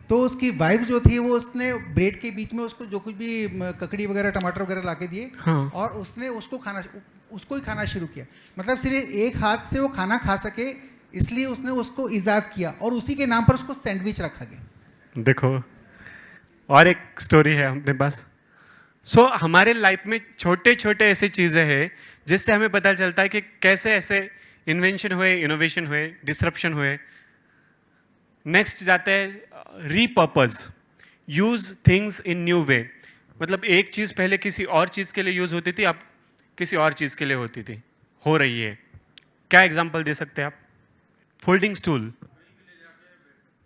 तो उसकी वाइफ जो थी वो उसने ब्रेड के बीच में उसको जो कुछ भी ककड़ी वगैरह टमाटर वगैरह ला के दिए, हाँ। और उसने उसको ही खाना शुरू किया। मतलब सिर्फ एक हाथ से वो खाना खा सके इसलिए उसने उसको ईजाद किया, और उसी के नाम पर उसको सैंडविच रखा गया। देखो, और एक स्टोरी है अपने पास। हमारे लाइफ में छोटे छोटे ऐसे चीज़ें हैं जिससे हमें पता चलता है कि कैसे ऐसे इन्वेंशन हुए, इनोवेशन हुए, डिसरप्शन हुए। नेक्स्ट जाते हैं repurpose, use things in new way. मतलब एक चीज़ पहले किसी और चीज़ के लिए यूज होती थी, अब किसी और चीज़ के लिए होती थी, हो रही है। क्या एग्जाम्पल दे सकते हैं आप? फोल्डिंग स्टूल,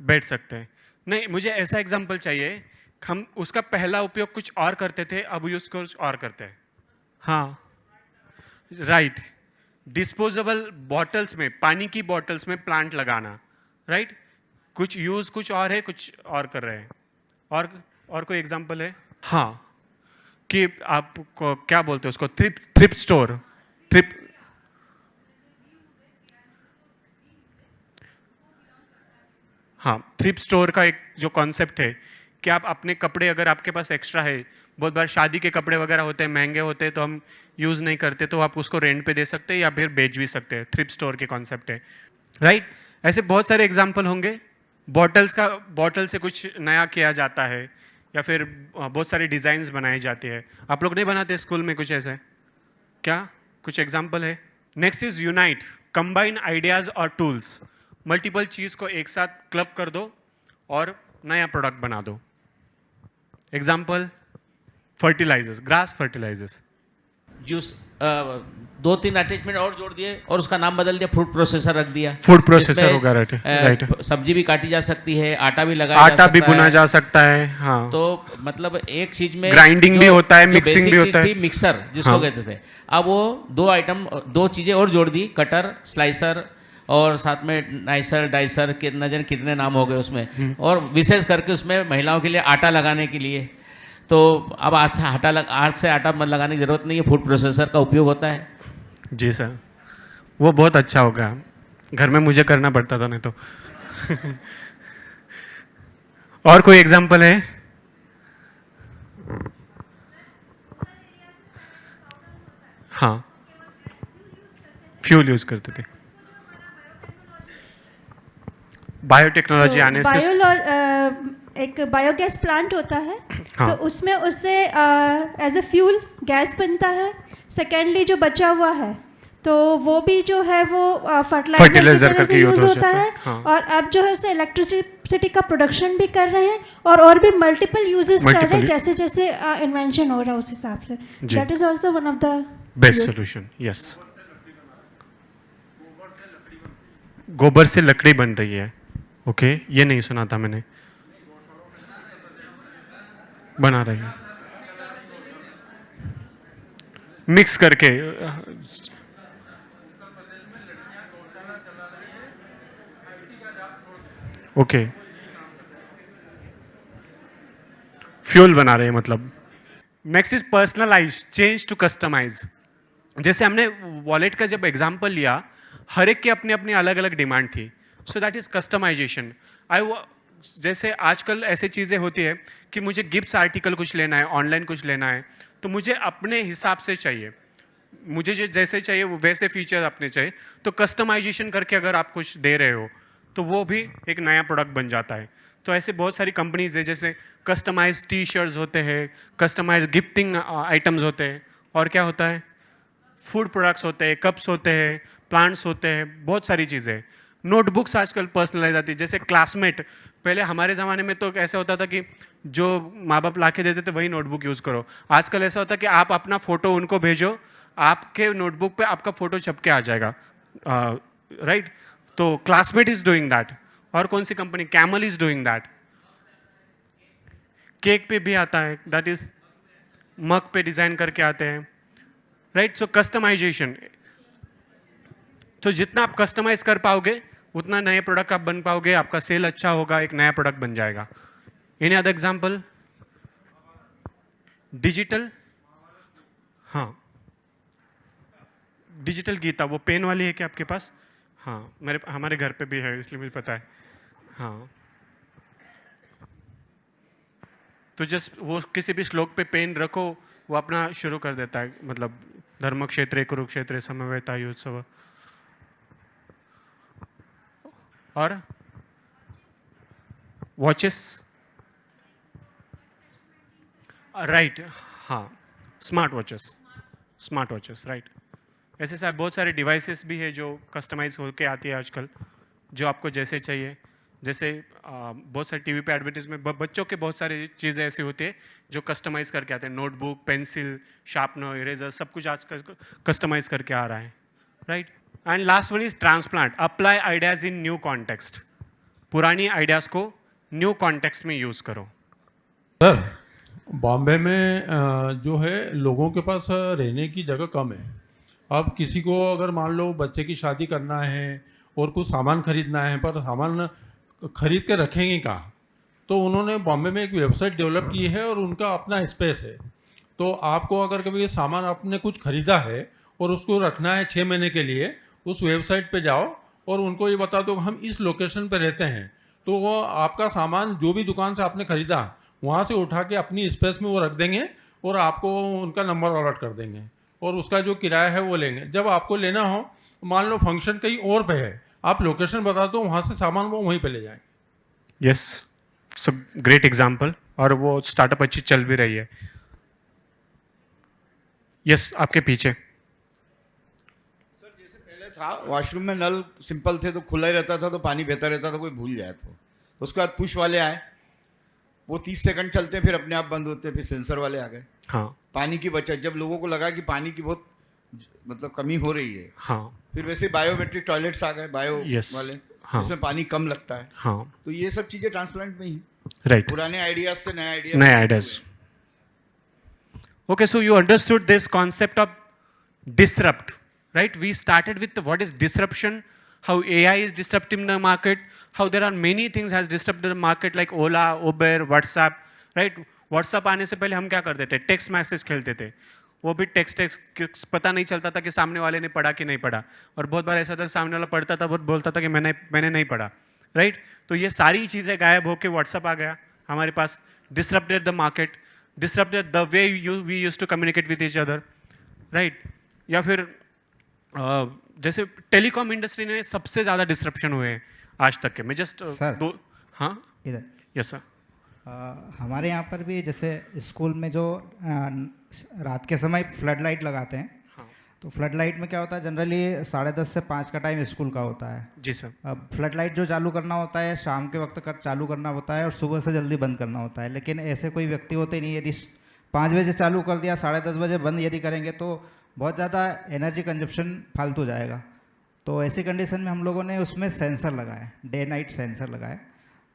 बैठ सकते हैं। नहीं, मुझे ऐसा एग्जाम्पल चाहिए, हम उसका पहला उपयोग कुछ और करते थे, अब यूज कुछ और करते हैं। हाँ, राइट। डिस्पोजेबल बॉटल्स में, पानी की बॉटल्स में प्लांट लगाना, राइट। कुछ यूज कुछ और है, कुछ और कर रहे हैं। और कोई एग्जाम्पल है? हाँ, कि आप क्या बोलते हैं उसको, थ्रिफ्ट स्टोर, थ्रिफ्ट। हाँ, थ्रिफ्ट स्टोर का एक जो कॉन्सेप्ट है कि आप अपने कपड़े, अगर आपके पास एक्स्ट्रा है, बहुत बार शादी के कपड़े वगैरह होते हैं, महंगे होते हैं, तो हम यूज़ नहीं करते, तो आप उसको रेंट पे दे सकते हैं या फिर बेच भी सकते हैं। थ्रिफ्ट स्टोर के कॉन्सेप्ट है, राइट। ऐसे बहुत सारे एग्जाम्पल होंगे। बॉटल से कुछ नया किया जाता है, या फिर बहुत सारे डिज़ाइंस बनाए जाते हैं। आप लोग नहीं बनाते स्कूल में कुछ ऐसे? क्या कुछ एग्जाम्पल है? Next is unite, combine ideas और टूल्स। मल्टीपल चीज को एक साथ क्लब कर दो और नया प्रोडक्ट बना दो। Example, fertilisers, grass fertilisers. Juice 2-3 attachment और जोड़ दिए और उसका नाम बदल दिया, फूड प्रोसेसर रख दिया। फूड प्रोसेसर जिसमें, होगा, राइट। सब्जी भी काटी जा सकती है, आटा भी लगाया जा आटा सकता भी बुना है। जा सकता है। हाँ, तो मतलब एक चीज में ग्राइंडिंग भी होता है, मिक्सिंग भी होता है। मिक्सर जिसको हाँ। कहते थे, अब वो 2 चीजें और जोड़ दी, कटर, स्लाइसर, और साथ में नाइसर, डाइसर, न जाने कितने नाम हो गए उसमें। और विशेष करके उसमें महिलाओं के लिए आटा लगाने के लिए, तो अब आज से आटा लगाने की जरूरत नहीं है, फूड प्रोसेसर का उपयोग होता है। जी सर, वो बहुत अच्छा होगा। घर में मुझे करना पड़ता था, नहीं तो। और कोई एग्जाम्पल है? हाँ, फ्यूल यूज करते थे। बायोटेक्नोलॉजी आने से एक बायोगैस प्लांट होता है। हाँ। तो उसमें उससे एज ए फ्यूल गैस बनता है। सेकेंडली जो बचा हुआ है तो वो भी जो है वो फर्टिलाइजर की तरह से यूज होता है। हाँ। और अब जो है उसे इलेक्ट्रिसिटी का प्रोडक्शन भी कर रहे हैं, और भी मल्टीपल यूजेस कर रहे हैं, जैसे जैसे इन्वेंशन हो रहा है उस हिसाब से। That is also one of the best solution. Yes, गोबर से लकड़ी बन रही है। ओके, ये नहीं सुना था मैंने। बना रही है मिक्स करके। ओके, फ्यूल बना रहे हैं मतलब। Next is personalise, change to customise. जैसे हमने वॉलेट का जब एग्जांपल लिया, हर एक की अपनी अपनी अलग अलग डिमांड थी। So that is customisation. जैसे आजकल ऐसे चीज़ें होती है कि मुझे गिफ्ट्स आर्टिकल कुछ लेना है, ऑनलाइन कुछ लेना है, तो मुझे अपने हिसाब से चाहिए, मुझे जो जैसे चाहिए वो वैसे फीचर अपने चाहिए। तो कस्टमाइजेशन करके अगर आप कुछ दे रहे हो तो वो भी एक नया प्रोडक्ट बन जाता है। तो ऐसे बहुत सारी कंपनीज है, जैसे कस्टमाइज टी शर्ट्स होते हैं, कस्टमाइज गिफ्टिंग आइटम्स होते हैं, और क्या होता है, फूड प्रोडक्ट्स होते हैं, कप्स होते हैं, प्लांट्स होते हैं, बहुत सारी चीज़ें। नोटबुक्स आजकल पर्सनलाइज आती है, जैसे क्लासमेट। पहले हमारे ज़माने में तो ऐसा होता था कि जो माँ बाप ला के देते थे वही नोटबुक यूज़ करो। आजकल ऐसा होता है कि आप अपना फ़ोटो उनको भेजो, आपके नोटबुक पे आपका फ़ोटो छप के आ जाएगा, राइट। तो क्लासमेट इज़ डूइंग दैट। और कौन सी company, Camel is doing that. Cake पे भी आता है, दैट इज़ मग पे डिज़ाइन करके आते हैं, राइट। सो कस्टमाइजेशन, तो जितना आप कस्टमाइज कर पाओगे उतना नए प्रोडक्ट आप बन पाओगे, आपका सेल अच्छा होगा, एक नया प्रोडक्ट बन जाएगा। Any other example? डिजिटल, हाँ, डिजिटल गीता, वो पेन वाली है क्या आपके पास? हाँ, हमारे घर पे भी है, इसलिए मुझे पता है। हाँ, तो जस्ट वो किसी भी श्लोक पे पेन रखो, वो अपना शुरू कर देता है, मतलब धर्म क्षेत्रे कुरुक्षेत्रे समवेतायुत्सव। और वॉचेस, राइट, हाँ, स्मार्ट वॉचेस, राइट। ऐसे सारे बहुत सारे डिवाइसेस भी है जो कस्टमाइज होके आती है आजकल, जो आपको जैसे चाहिए। जैसे बहुत सारे टीवी पे एडवर्टाइज में बच्चों के बहुत सारी चीज़ें ऐसी होती है जो कस्टमाइज करके आते हैं, नोटबुक, पेंसिल, शार्पनर, इरेजर, सब कुछ आजकल कस्टमाइज करके आ रहा है, right. And last one is transplant, apply ideas in new context. पुरानी आइडियाज को न्यू कॉन्टेक्स्ट में यूज़ करो। सर, बॉम्बे में जो है लोगों के पास रहने की जगह कम है। अब किसी को अगर मान लो बच्चे की शादी करना है और कुछ सामान खरीदना है, पर सामान खरीद के रखेंगे कहाँ? तो उन्होंने बॉम्बे में एक वेबसाइट डेवलप की है और उनका अपना स्पेस है। तो आपको अगर कभी ये सामान आपने कुछ खरीदा है और उसको रखना है 6 महीने के लिए, उस वेबसाइट पे जाओ और उनको ये बता दो हम इस लोकेशन पे रहते हैं, तो वो आपका सामान जो भी दुकान से आपने खरीदा वहाँ से उठा के अपनी स्पेस में वो रख देंगे और आपको उनका नंबर अलॉट कर देंगे और उसका जो किराया है वो लेंगे। जब आपको लेना हो, मान लो फंक्शन कहीं और पे है, आप लोकेशन बता दो, वहाँ से सामान वो वहीं पे ले जाएंगे। यस, सब ग्रेट एग्जाम्पल, और वो स्टार्टअप अच्छी चल भी रही है। यस, आपके पीछे। सर, जैसे पहले था वॉशरूम में नल सिंपल थे तो खुला ही रहता था, तो पानी बहता रहता था, कोई भूल जाए तो। उसके बाद पुश वाले आए, वो 30 सेकंड चलते फिर अपने आप बंद होते, फिर सेंसर वाले आ गए। हाँ पानी की बचत, जब लोगों को लगा कि पानी की बहुत मतलब कमी हो रही है, हाँ फिर वैसे बायोमेट्रिक टॉयलेट्स आ गए, बायो Yes, वाले, हाँ। जिसमें पानी कम लगता है। हाँ, तो ये सब चीजें ट्रांसप्लांट में ही, राइट, पुराने आइडियाज से नया आइडिया, नए ideas. Okay, so you understood this concept of disrupt, right? We started with what is disruption, how AI is disrupting the market, how there are many things has disrupted the market like Ola, Uber, WhatsApp, right? WhatsApp आने से पहले हम क्या करते थे? Text message खेलते थे, वो भी टेक्स्ट पता नहीं चलता था कि सामने वाले ने पढ़ा कि नहीं पढ़ा, और बहुत बार ऐसा था सामने वाला पढ़ता था, बहुत बोलता था कि मैंने नहीं पढ़ा, राइट? तो ये सारी चीज़ें गायब होके व्हाट्सअप आ गया हमारे पास, disrupted the market, disrupted the way we used to communicate with each other, right? या फिर जैसे टेलीकॉम इंडस्ट्री में सबसे ज़्यादा डिसरप्शन हुए हैं आज तक के। मैं जस्ट सर, दो, हाँ, इधर यस सर। हमारे यहाँ पर भी जैसे स्कूल में जो रात के समय फ्लड लाइट लगाते हैं, हाँ। तो फ्लड लाइट में क्या होता है, जनरली 10:30 से 5 का टाइम स्कूल का होता है। जी सर। अब फ्लड लाइट जो चालू करना होता है शाम के वक्त चालू करना होता है और सुबह से जल्दी बंद करना होता है, लेकिन ऐसे कोई व्यक्ति होते नहीं। यदि 5 बजे चालू कर दिया, 10:30 बजे बंद यदि करेंगे तो बहुत ज़्यादा एनर्जी कंजप्शन फालतू जाएगा। तो ऐसी कंडीशन में हम लोगों ने उसमें सेंसर लगाए, डे नाइट सेंसर लगाए,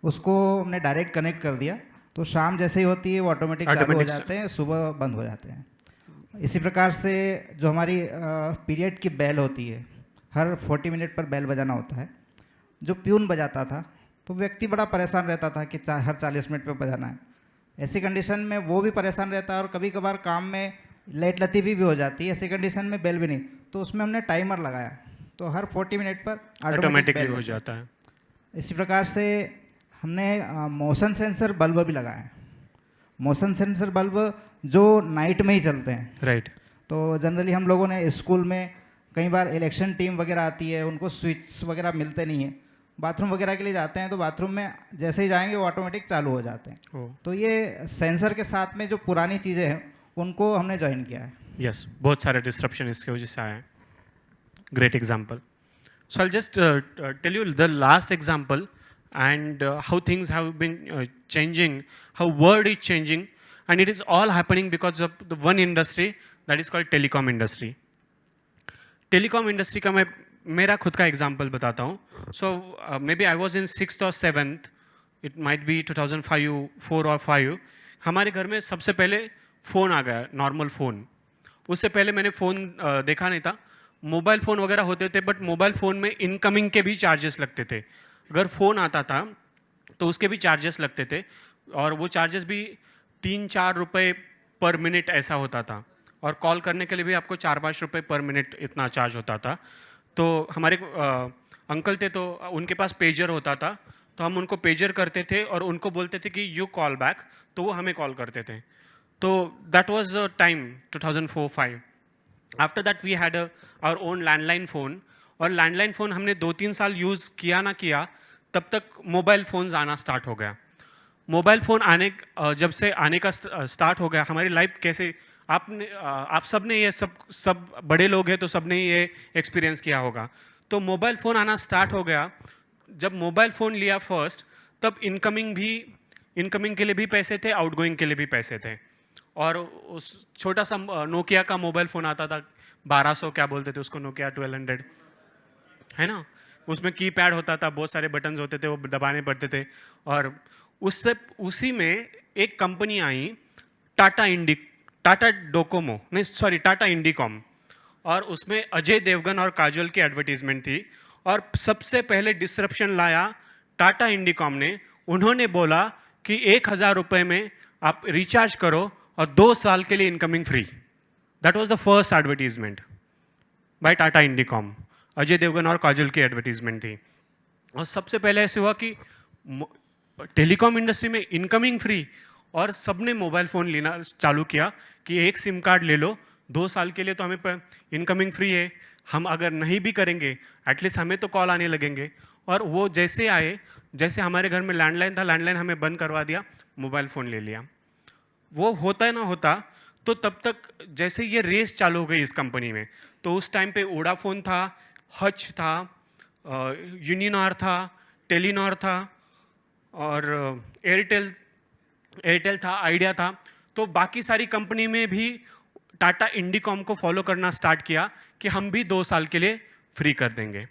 उसको हमने डायरेक्ट कनेक्ट कर दिया, तो शाम जैसे ही होती है वो ऑटोमेटिक चालू हो जाते हैं, सुबह बंद हो जाते हैं। इसी प्रकार से जो हमारी पीरियड की बेल होती है, हर 40 मिनट पर बेल बजाना होता है, जो प्यून बजाता था तो व्यक्ति बड़ा परेशान रहता था कि हर 40 मिनट पर बजाना है। ऐसी कंडीशन में वो भी परेशान रहता है और कभी कभार काम में लेट लतीफ़ी भी हो जाती है। ऐसी कंडीशन में बेल भी नहीं, तो उसमें हमने टाइमर लगाया, तो हर 40 मिनट पर ऑटोमेटिकली हो जाता है। इसी प्रकार से हमने मोशन सेंसर बल्ब भी लगाए हैं। मोशन सेंसर बल्ब जो नाइट में ही चलते हैं, राइट। तो जनरली हम लोगों ने स्कूल में कई बार इलेक्शन टीम वगैरह आती है, उनको स्विच वगैरह मिलते नहीं है, बाथरूम वगैरह के लिए जाते हैं, तो बाथरूम में जैसे ही जाएंगे वो ऑटोमेटिक चालू हो जाते हैं। तो ये सेंसर के साथ में जो पुरानी चीज़ें हैं उनको हमने ज्वाइन किया है। यस, बहुत सारे डिसरप्शन इसके वजह से आए हैं। Great example. So I just tell you the last example and how things have been changing, how world is changing, and it is all happening because of the one industry that is called telecom industry. Telecom industry का मैं मेरा खुद का example बताता हूँ। So may be I was in 6th or 7th, it might be 2005, 4 और 5। हमारे घर में सबसे पहले फ़ोन आ गया, नॉर्मल फ़ोन। उससे पहले मैंने फ़ोन देखा नहीं था। मोबाइल फ़ोन वगैरह होते थे, बट मोबाइल फ़ोन में इनकमिंग के भी चार्जेस लगते थे। अगर फ़ोन आता था तो उसके भी चार्जेस लगते थे, और वो चार्जेस भी 3-4 रुपये पर मिनट ऐसा होता था, और कॉल करने के लिए भी आपको 4-5 रुपये पर मिनट इतना चार्ज होता था। तो हमारे अंकल थे, तो उनके पास पेजर होता था, तो हम उनको पेजर करते थे और उनको बोलते थे कि यू कॉल बैक, तो वो हमें कॉल करते थे. तो that was a time 2004-5. After that we had our own landline phone, और लैंडलाइन फ़ोन हमने 2-3 साल यूज़ किया ना किया, तब तक मोबाइल फ़ोन्स आना स्टार्ट हो गया. मोबाइल फ़ोन जब से आने का स्टार्ट हो गया, हमारी लाइफ कैसे, आप सब ने ये सब बड़े लोग हैं तो सब ने ये एक्सपीरियंस किया होगा. तो मोबाइल फ़ोन आना स्टार्ट हो गया. जब मोबाइल फ़ोन लिया फर्स्ट, तब इनकमिंग के लिए भी पैसे थे, आउटगोइंग के लिए भी पैसे थे. और उस छोटा सा नोकिया का मोबाइल फ़ोन आता था, 1200 क्या बोलते थे उसको, नोकिया 1200, है ना. उसमें कीपैड होता था, बहुत सारे बटन्स होते थे, वो दबाने पड़ते थे. और उसी में एक कंपनी आई, टाटा इंडिकॉम, और उसमें अजय देवगन और काजोल की एडवर्टीजमेंट थी. और सबसे पहले डिसरप्शन लाया टाटा इंडिकॉम ने. उन्होंने बोला कि 1000 रुपये में आप रिचार्ज करो और 2 साल के लिए incoming free. That was the first advertisement by Tata Indicom. Ajay Devgan और काजोल की एडवर्टीजमेंट थी. और सबसे पहले ऐसे हुआ कि टेलीकॉम इंडस्ट्री में इनकमिंग फ्री, और सबने मोबाइल फ़ोन लेना चालू किया कि एक सिम कार्ड ले लो, 2 साल के लिए तो हमें इनकमिंग फ्री है, हम अगर नहीं भी करेंगे एटलीस्ट हमें तो कॉल आने लगेंगे. और वो जैसे आए, जैसे हमारे घर में लैंडलाइन था, लैंडलाइन हमें बंद करवा दिया, मोबाइल फ़ोन ले लिया. वो होता है ना होता, तो तब तक जैसे ये रेस चालू हो गई इस कंपनी में. तो उस टाइम पे वोडाफोन था, हच था, यूनिनॉर था, टेलीनॉर था, और एयरटेल था, आइडिया था. तो बाकी सारी कंपनी में भी टाटा इंडिकॉम को फॉलो करना स्टार्ट किया कि हम भी 2 साल के लिए फ्री कर देंगे.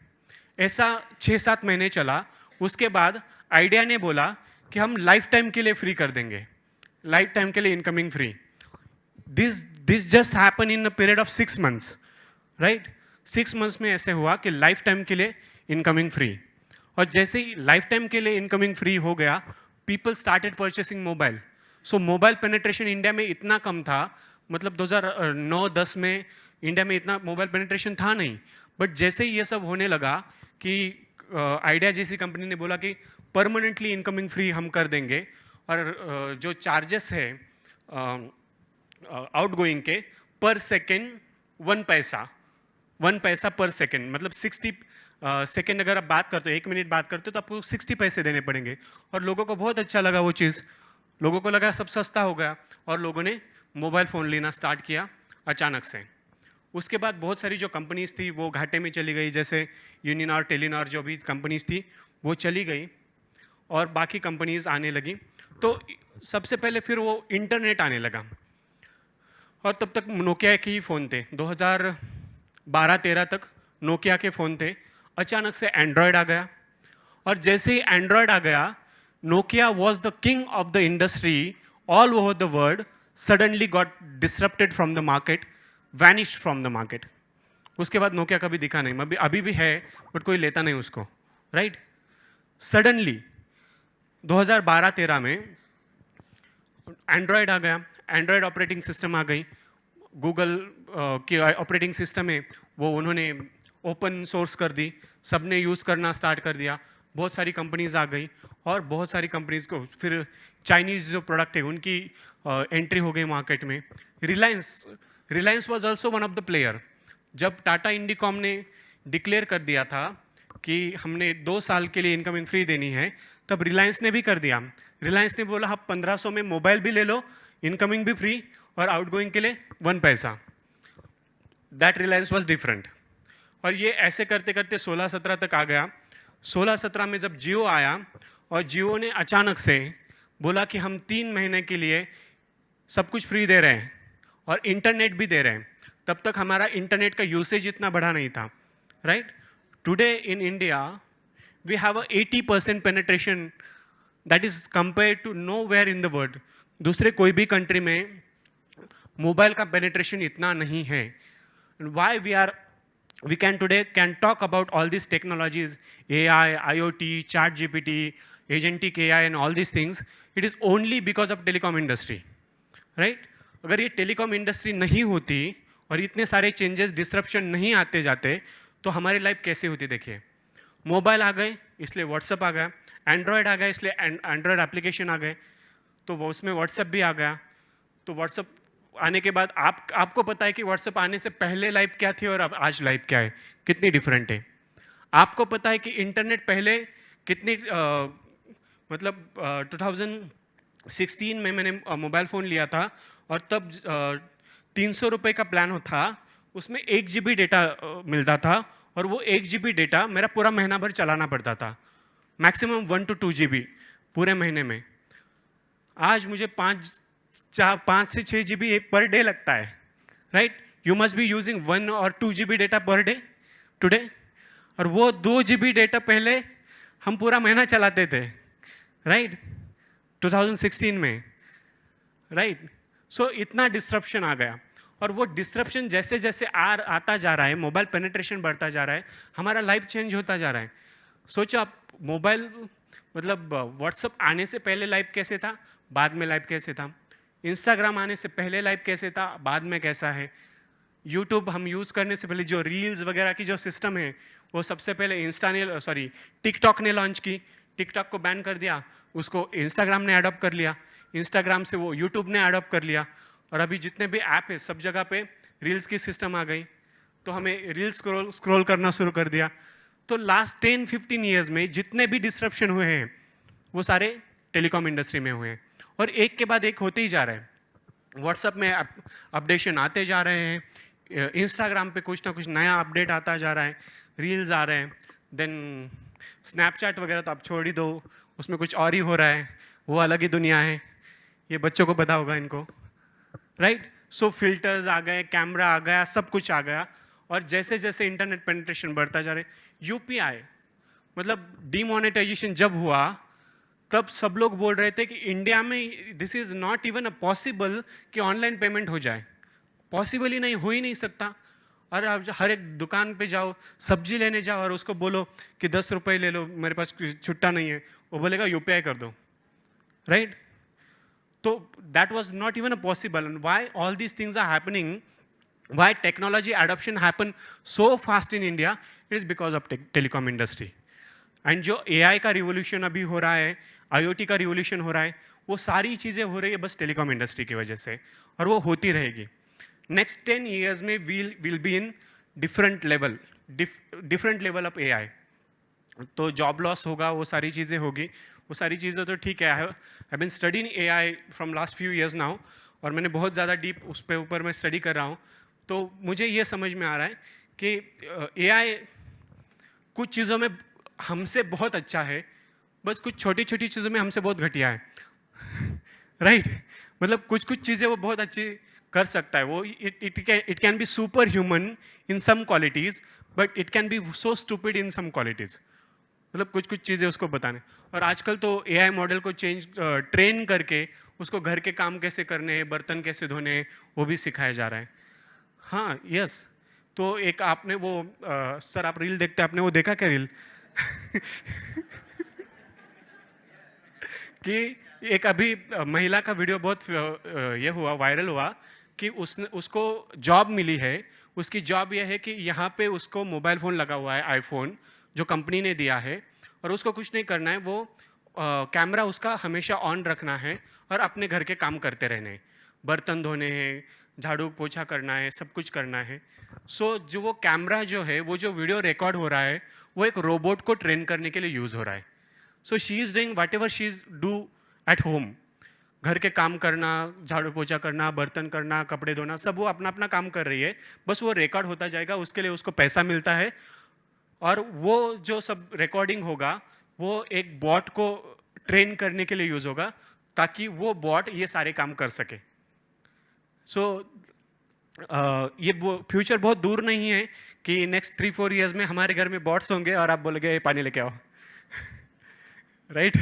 ऐसा 6-7 महीने चला. उसके बाद आइडिया ने बोला कि हम लाइफ टाइम के लिए फ्री कर देंगे, लाइफ टाइम के लिए incoming free. This just happen in a period of 6 months, right. 6 months में ऐसे हुआ कि लाइफ टाइम के लिए इनकमिंग फ्री. और जैसे ही लाइफ टाइम के लिए इनकमिंग फ्री हो गया, पीपल स्टार्टेड परचेसिंग मोबाइल. सो मोबाइल पेनिट्रेशन इंडिया में इतना कम था, मतलब 2009-10 में इंडिया में इतना मोबाइल पेनिट्रेशन था नहीं. बट जैसे ही ये सब होने लगा कि आइडिया जैसी कंपनी ने बोला कि परमानेंटली इनकमिंग फ्री हम कर देंगे, और जो चार्जेस है आउटगोइंग के पर सेकेंड 1 पैसा पर सेकेंड, मतलब 60 सेकेंड अगर आप बात करते हो, 1 मिनट बात करते हो, तो आपको 60 पैसे देने पड़ेंगे. और लोगों को बहुत अच्छा लगा वो चीज़, लोगों को लगा सब सस्ता हो गया, और लोगों ने मोबाइल फ़ोन लेना स्टार्ट किया अचानक से. उसके बाद बहुत सारी जो कंपनीज थी वो घाटे में चली गई, जैसे यूनिनॉर, टेलीनॉर जो भी कंपनीज थी वो चली गई, और बाकी कंपनीज आने लगी. तो सबसे पहले फिर वो इंटरनेट आने लगा, और तब तक नोकिया के ही फ़ोन थे. 2012-13 तक नोकिया के फ़ोन थे. अचानक से एंड्रॉयड आ गया, और जैसे ही एंड्रॉयड आ गया, Nokia was the king of the industry all over the world, suddenly got disrupted from the market, vanished from the market. उसके बाद नोकिया कभी दिखा नहीं. अभी भी है, बट कोई लेता नहीं उसको, राइट. सडनली 2012-13 में एंड्रॉयड आ गया, एंड्रॉयड ऑपरेटिंग सिस्टम आ गई. गूगल की ऑपरेटिंग सिस्टम है वो उन्होंने ओपन सोर्स कर दी, सबने यूज़ करना स्टार्ट कर दिया. बहुत सारी कंपनीज आ गई, और बहुत सारी कंपनीज को फिर चाइनीज़ जो प्रोडक्ट है उनकी एंट्री हो गई मार्केट में. Reliance was also one of the player. जब टाटा इंडिकॉम ने डिक्लेयर कर दिया था कि हमने 2 साल के लिए इनकमिंग फ्री देनी है, तब रिलायंस ने भी कर दिया. रिलायंस ने बोला आप 1500 में मोबाइल भी ले लो, इनकमिंग भी फ्री, और आउटगोइंग के लिए 1 पैसा. That Reliance was different. और ये ऐसे करते करते 16-17 तक आ गया. 16-17 में जब जियो आया, और जियो ने अचानक से बोला कि हम 3 महीने के लिए सब कुछ फ्री दे रहे हैं और इंटरनेट भी दे रहे हैं. तब तक हमारा इंटरनेट का यूसेज इतना बढ़ा नहीं था, right. Today in India we have a 80% penetration, that is compare to nowhere in the world. दूसरे कोई भी कंट्री में मोबाइल का पेनिट्रेशन इतना नहीं है. Why we can today talk about all these technologies, AI, IoT, ChatGPT, agentic AI and all these things. It is only because of telecom industry, right? अगर ये टेलीकॉम इंडस्ट्री नहीं होती और इतने सारे चेंजेस, डिसरप्शन नहीं आते जाते, तो हमारी लाइफ कैसे होती. देखिए, मोबाइल आ गए इसलिए व्हाट्सएप आ गया, एंड्रॉयड आ गया, इसलिए एंड्रॉयड एप्लीकेशन आ गए, तो वो उसमें व्हाट्सएप भी आ गया। तो व्हाट्सएप आने के बाद आपको पता है कि व्हाट्सएप आने से पहले लाइफ क्या थी और अब आज लाइफ क्या है, कितनी डिफरेंट है। आपको पता है कि इंटरनेट पहले कितनी मतलब 2016 में मैंने मोबाइल फ़ोन लिया था और तब 300 रुपये का प्लान था, उसमें 1 GB डेटा मिलता था और वो 1 GB डेटा मेरा पूरा महीना भर चलाना पड़ता था, मैक्सिमम 1 to 2 GB पूरे महीने में। आज मुझे 5 से 6 GB पर डे लगता है, right. You must be using 1 or 2 GB data per day today, और वो 2 GB डेटा पहले हम पूरा महीना चलाते थे, राइट, 2016 में, राइट। सो इतना डिस्ट्रप्शन आ गया, और वो डिस्ट्रप्शन जैसे जैसे आता जा रहा है, मोबाइल पेनिट्रेशन बढ़ता जा रहा है, हमारा लाइफ चेंज होता जा रहा है। सोचो आप, मोबाइल मतलब व्हाट्सअप आने से पहले लाइफ कैसे था, बाद में लाइफ कैसे था, इंस्टाग्राम आने से पहले लाइफ कैसे था, बाद में कैसा है, यूट्यूब हम यूज़ करने से पहले जो रील्स वगैरह की जो सिस्टम है, वो सबसे पहले टिकटॉक ने लॉन्च की, टिकटॉक को बैन कर दिया, उसको इंस्टाग्राम ने अडॉप्ट कर लिया, इंस्टाग्राम से वो यूट्यूब ने अडॉप्ट कर लिया, और अभी जितने भी ऐप है सब जगह पे रील्स की सिस्टम आ गई, तो हमें रील्स स्क्रॉल करना शुरू कर दिया। तो लास्ट 10-15 ईयर्स में जितने भी डिस्ट्रप्शन हुए हैं वो सारे टेलीकॉम इंडस्ट्री में हुए हैं, और एक के बाद एक होते ही जा रहे हैं। व्हाट्सएप में अपडेशन आते जा रहे हैं, इंस्टाग्राम पे कुछ ना कुछ नया अपडेट आता जा रहा है, रील्स आ रहे हैं, देन स्नैपचैट वगैरह तो आप छोड़ ही दो, उसमें कुछ और ही हो रहा है, वो अलग ही दुनिया है, ये बच्चों को पता होगा इनको, राइट। सो फिल्टर्स आ गए, कैमरा आ गया, सब कुछ आ गया, और जैसे जैसे इंटरनेट पेनिट्रेशन बढ़ता जा रहा है, यूपीआई मतलब डीमोनेटाइजेशन जब हुआ तब सब लोग बोल रहे थे कि इंडिया में this is not even a possible कि ऑनलाइन पेमेंट हो जाए, पॉसिबल ही नहीं, हो ही नहीं सकता। और आप हर एक दुकान पे जाओ, सब्जी लेने जाओ और उसको बोलो कि 10 रुपये ले लो, मेरे पास छुट्टा नहीं है, वो बोलेगा यूपीआई कर दो, राइट। तो that was not even a possible, and why all these things are happening, why technology adoption happen so fast in India, it is because of telecom industry. And जो एआई का revolution अभी हो रहा है, IoT का revolution हो रहा है, वो सारी चीज़ें हो रही है बस टेलीकॉम इंडस्ट्री की वजह से, और वो होती रहेगी। नेक्स्ट 10 years में will be in different level of AI. तो जॉब लॉस होगा, वो सारी चीज़ें होगी, वो सारी चीज़ें तो ठीक है। I been studying AI from last few years now, और मैंने बहुत ज़्यादा डीप उस पे ऊपर मैं स्टडी कर रहा हूँ, तो मुझे ये समझ में आ रहा है कि एआई कुछ चीज़ों में हमसे बहुत अच्छा है, बस कुछ छोटी छोटी चीज़ों में हमसे बहुत घटिया है, राइट। मतलब कुछ कुछ चीज़ें वो बहुत अच्छी कर सकता है, वो it can be super human in some qualities, but it can be so stupid in some qualities. मतलब कुछ कुछ चीज़ें उसको बताने, और आजकल तो एआई मॉडल को ट्रेन करके उसको घर के काम कैसे करने हैं, बर्तन कैसे धोने हैं, वो भी सिखाया जा रहा है। हाँ, यस। तो एक आपने वो सर आप रील देखते हैं, आपने वो देखा क्या रील कि एक अभी महिला का वीडियो बहुत ये हुआ, वायरल हुआ, कि उसको जॉब मिली है। उसकी जॉब यह है कि यहाँ पे उसको मोबाइल फ़ोन लगा हुआ है, आईफोन जो कंपनी ने दिया है, और उसको कुछ नहीं करना है, वो कैमरा उसका हमेशा ऑन रखना है और अपने घर के काम करते रहने हैं, बर्तन धोने हैं, झाड़ू पोछा करना है, सब कुछ करना है। सो जो वो कैमरा जो है, वो जो वीडियो रिकॉर्ड हो रहा है, वो एक रोबोट को ट्रेन करने के लिए यूज़ हो रहा है। So she is doing what ever she is do at home, घर के काम करना, झाड़ू पोछा करना, बर्तन करना, कपड़े धोना, सब वो अपना अपना काम कर रही है, बस वो रिकॉर्ड होता जाएगा, उसके लिए उसको पैसा मिलता है, और वो जो सब रिकॉर्डिंग होगा वो एक बॉट को ट्रेन करने के लिए यूज़ होगा, ताकि वो बॉट ये सारे काम कर सके। सो ये फ्यूचर बहुत दूर नहीं है कि नेक्स्ट 3-4 years में हमारे घर में बॉट्स होंगे और आप बोलोगे पानी लेके आओ, right.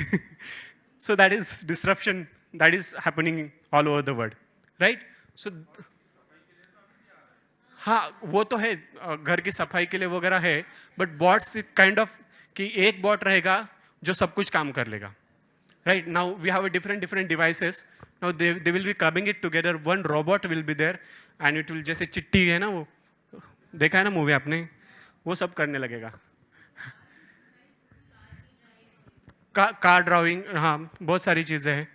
So that is disruption that is happening all over the world, right? So हाँ, वो तो है, घर की सफाई के लिए वगैरह है, बट बॉट्स काइंड ऑफ कि एक बॉट रहेगा जो सब कुछ काम कर लेगा, right. Now we have a different devices, now they will be clubbing it together, one robot will be there and it will, जैसे चिट्टी है ना, वो देखा है ना मूवी आपने, वो सब करने लगेगा। कार ड्राइविंग, हाँ बहुत सारी चीज़ें हैं।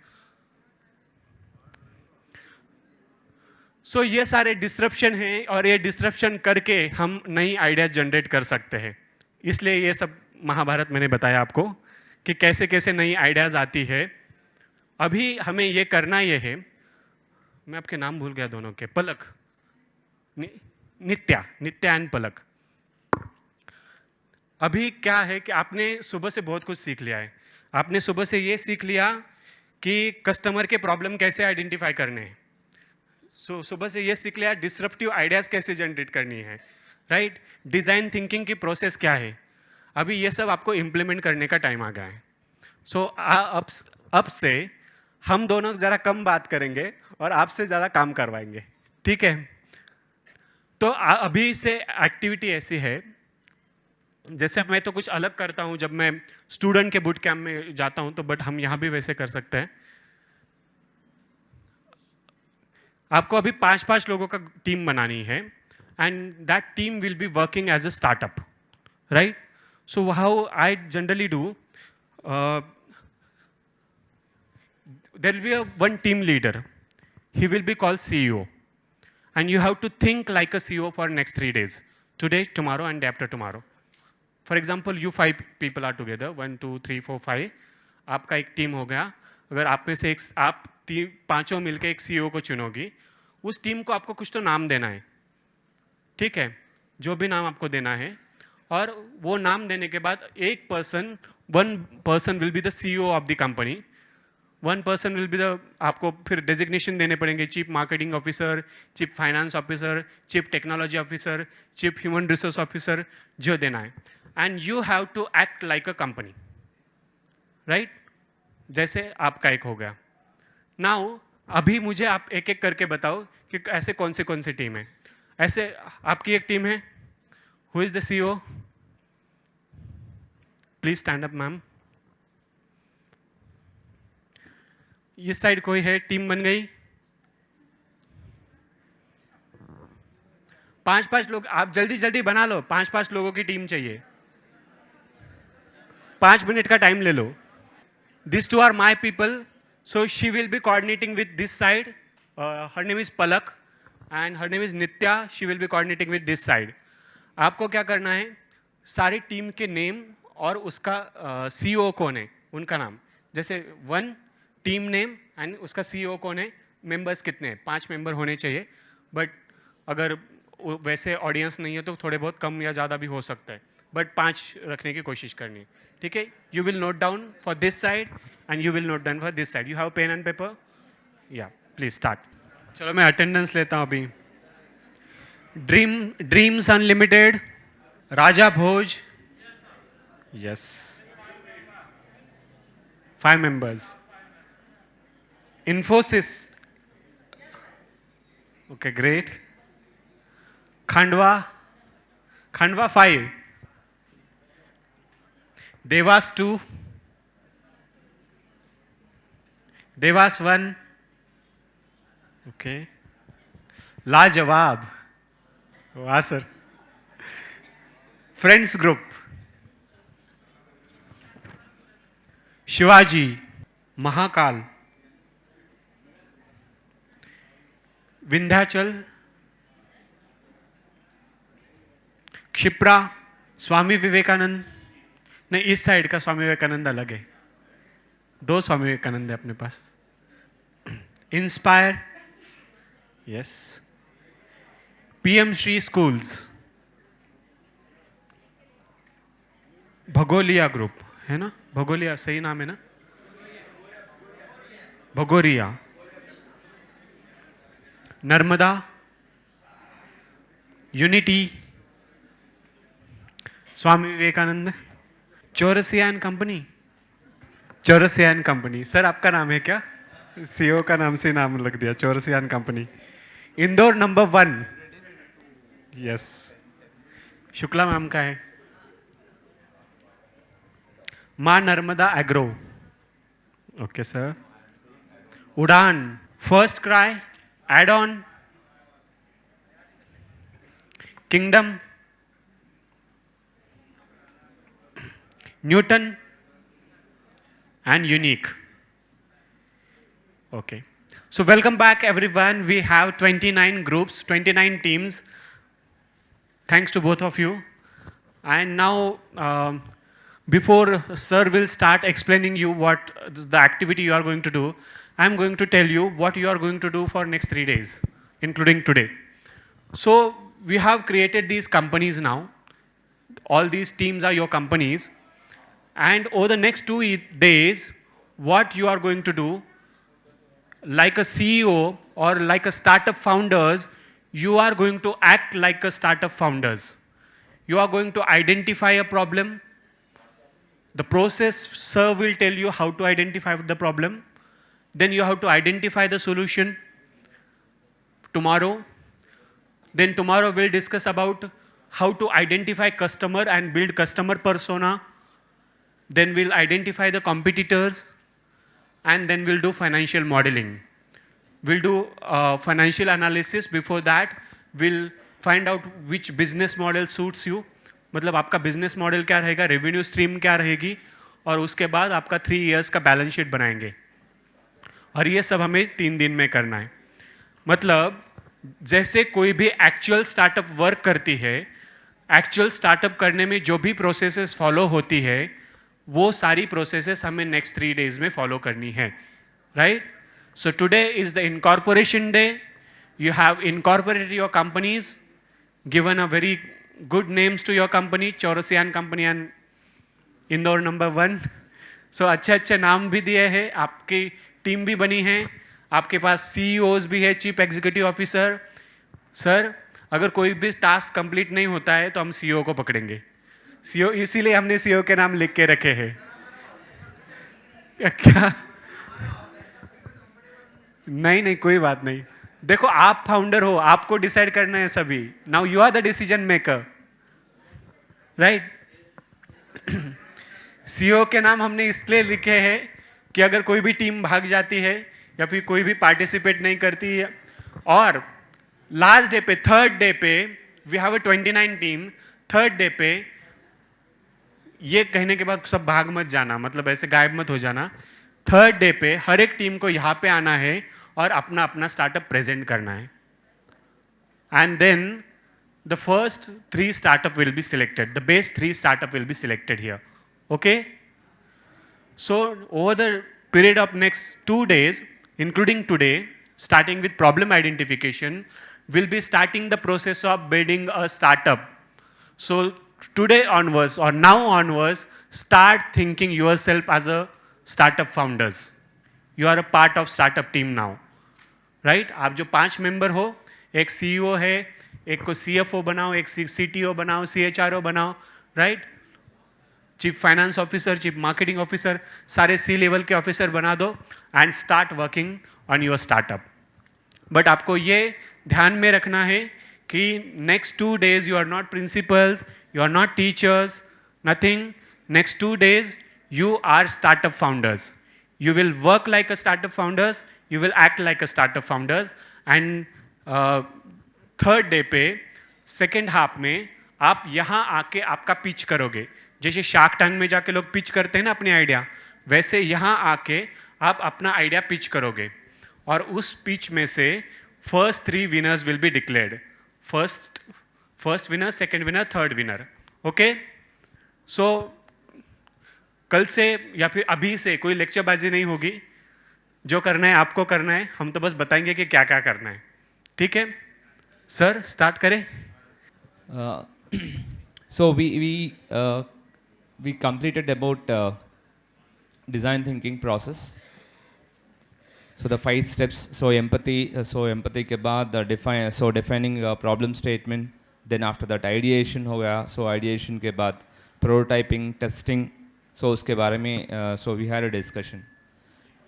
सो ये सारे डिस्ट्रप्शन हैं और ये डिस्ट्रप्शन करके हम नई आइडियाज जनरेट कर सकते हैं। इसलिए ये सब महाभारत मैंने बताया आपको कि कैसे कैसे नई आइडियाज आती है। अभी हमें ये करना ये है, मैं आपके नाम भूल गया दोनों के, पलक, नित्या एंड पलक। अभी क्या है कि आपने सुबह से बहुत कुछ सीख लिया है। आपने सुबह से ये सीख लिया कि कस्टमर के प्रॉब्लम कैसे आइडेंटिफाई करने हैं। सुबह से ये सीख लिया डिसरप्टिव आइडियाज कैसे जनरेट करनी है, राइट। डिजाइन थिंकिंग की प्रोसेस क्या है, अभी ये सब आपको इम्प्लीमेंट करने का टाइम आ गया है। अब से हम दोनों ज़रा कम बात करेंगे और आपसे ज़्यादा काम करवाएंगे, ठीक है। तो अभी से एक्टिविटी ऐसी है, जैसे मैं तो कुछ अलग करता हूँ जब मैं स्टूडेंट के बूट कैंप में जाता हूँ, तो बट हम यहाँ भी वैसे कर सकते हैं। आपको अभी 5-5 लोगों का टीम बनानी है and that team will be working as a startup, right. So how I generally do, there will be one team leader. He will be called CEO. And you have to think like a CEO for next 3 days. Today, tomorrow, and day after tomorrow. For example, you 5 people are together. 1, 2, 3, 4, 5. आपका एक team हो गया। अगर आप में से आप पांचों मिलकर एक CEO को चुनोगी, उस टीम को आपको कुछ तो नाम देना है, ठीक है, जो भी नाम आपको देना है। और वो नाम देने के बाद one person will be the CEO of the company. 1 person will be the, आपको फिर डेजिग्नेशन देने पड़ेंगे, chief marketing officer, chief finance officer, chief technology officer, chief human resource officer, जो देना है। And you have to act like a company, right. जैसे आपका एक हो गया। नाउ अभी मुझे आप एक एक करके बताओ कि ऐसे कौन से टीम है। ऐसे आपकी एक टीम है, who is the CEO? Please stand up ma'am. इस साइड कोई है, टीम बन गई। 5-5 लोग, आप जल्दी जल्दी बना लो। 5-5 लोगों की टीम चाहिए, 5 मिनट का टाइम ले लो। These 2 are my people, so she will be coordinating with this side. Her name is Palak and her name is Nitya. She will be coordinating with this side. आपको क्या करना है, सारी team के name और उसका CEO कौन है उनका नाम, जैसे 1 टीम नेम एंड उसका CEO कौन है, मेंबर्स कितने हैं, 5 मेंबर होने चाहिए। बट अगर वैसे ऑडियंस नहीं है तो थोड़े बहुत कम या ज़्यादा भी हो सकता है, बट 5 रखने की कोशिश करनी है, ठीक है। You will note down for this side and you will note down for this side. You have pen and paper? या प्लीज स्टार्ट। चलो मैं अटेंडेंस लेता हूँ अभी। Dreams unlimited, Raja Bhoj, yes, 5 members. Infosys, okay, great. Khandwa 5. Devas 2. Devas 1. Okay. Lajawab. वाह sir. Friends group. Shivaji, Mahakal, Vindhyachal, Kshipra, Swami Vivekananda. नहीं, इस side का स्वामी विवेकानंद अलग है, 2 स्वामी विवेकानंद है अपने पास। Inspire, yes. PM Shri schools, Bhagoliya group है ना, भगोलिया सही नाम है ना, Bhagoria. Narmada, unity, Swami Vivekananda, Chaurasia and company. Chaurasia and company, sir आपका नाम है क्या? CEO का नाम से नाम लग दिया, Chaurasia and company. Indore number 1, yes, Shukla ma'am का है। Maa Narmada agro, okay sir. Udaan, first cry, add on, kingdom, Newton, and unique. Okay. So welcome back everyone. We have 29 groups, 29 teams. Thanks to both of you. And now, before Sir will start explaining you what the activity you are going to do, I'm going to tell you what you are going to do for next 3 days, including today. So we have created these companies now. All these teams are your companies. And over the next 2 days, what you are going to do, like a CEO or like a startup founders, you are going to act like a startup founders. You are going to identify a problem. The process, sir will tell you how to identify the problem. Then you have to identify the solution tomorrow. Then tomorrow we'll discuss about how to identify customer and build customer persona. Then we'll identify the competitors. And then we'll do financial modeling. We'll do financial analysis. Before that, we'll find out which business model suits you. मतलब आपका business model क्या रहेगा, revenue stream क्या रहेगी, और उसके बाद आपका 3 years का balance sheet बनाएंगे. और ये सब हमें 3 दिन में करना है. मतलब जैसे कोई भी actual startup work करती है, actual startup करने में जो भी processes follow होती है, वो सारी processes हमें next 3 days में follow करनी है. Right? So today is the incorporation day. You have incorporated your companies, given a very good names to your company, Chaurasian company and Indore number 1. So अच्छे नाम भी दिए हैं, आपकी टीम भी बनी है, आपके पास CEOs भी है, चीफ एग्जीक्यूटिव ऑफिसर. सर, अगर कोई भी टास्क कंप्लीट नहीं होता है तो हम CEO को पकड़ेंगे. CEO, इसीलिए हमने CEO के नाम लिख के रखे हैं. क्या? नहीं, कोई बात नहीं. देखो, आप फाउंडर हो, आपको डिसाइड करना है सभी. Now you are the decision maker, right? CEO के नाम हमने इसलिए लिखे हैं कि अगर कोई भी टीम भाग जाती है या फिर कोई भी पार्टिसिपेट नहीं करती है, और लास्ट डे पे, थर्ड डे पे, we have a 29 team. Third day पे ये कहने के बाद सब भाग मत जाना, मतलब ऐसे गायब मत हो जाना. थर्ड डे पे हर एक टीम को यहाँ पे आना है और अपना अपना स्टार्टअप प्रेजेंट करना है. And then the first 3 startup will be selected, the best 3 startup will be selected here. Okay? So over the period of next 2 days, including today, starting with problem identification, we'll be starting the process of building a startup. So today onwards or now onwards, start thinking yourself as a startup founders. You are a part of startup team now. Right? आप जो 5 member हो, एक CEO है, एक को CFO बनाओ, एक CTO बनाओ, CHRO बनाओ, right? Chief finance officer, chief marketing officer, सारे C लेवल के ऑफिसर बना दो and start working on your startup. But आपको ये ध्यान में रखना है कि next 2 days you are not principals, you are not teachers, nothing. Next 2 days you are startup founders. You will work like a startup founders. You will act like a startup founders. And third day पे, second half में, आप यहाँ आके आपका pitch करोगे. जैसे shark tank में जाके लोग पिच करते हैं ना अपने आइडिया, वैसे यहाँ आके आप अपना आइडिया पिच करोगे. और उस पिच में से first 3 winners will be declared. First winner, second winner, third winner. Okay? So कल से या फिर अभी से कोई लेक्चरबाजी नहीं होगी. जो करना है आपको करना है, हम तो बस बताएंगे कि क्या क्या करना है. ठीक है सर, स्टार्ट करें. So we completed about design thinking process. So the 5 steps. So empathy के बाद defining problem statement. Then after that ideation हो गया. So ideation के बाद prototyping, testing. So उसके बारे में so we had a discussion.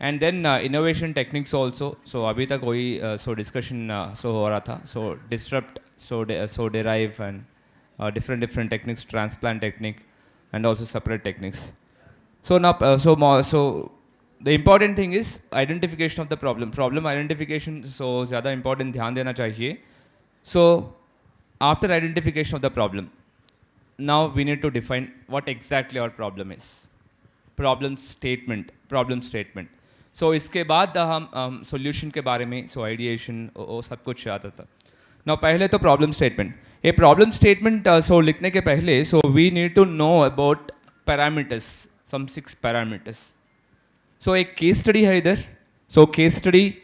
And then innovation techniques also. So अभी तक वही so discussion so हो रहा था. So disrupt, so derive and different techniques, transplant technique, and also separate techniques. So now so the important thing is identification of the problem. Problem identification so ज़्यादा important ध्यान देना चाहिए. So after identification of the problem, now we need to define what exactly our problem is. Problem statement. So इसके बाद हम solution के बारे में, सो आइडिएशन वो सब कुछ आता था. ना पहले तो प्रॉब्लम स्टेटमेंट. ये प्रॉब्लम स्टेटमेंट सो लिखने के पहले so we need to know about parameters, some 6 parameters. So एक केस स्टडी है इधर. सो केस स्टडी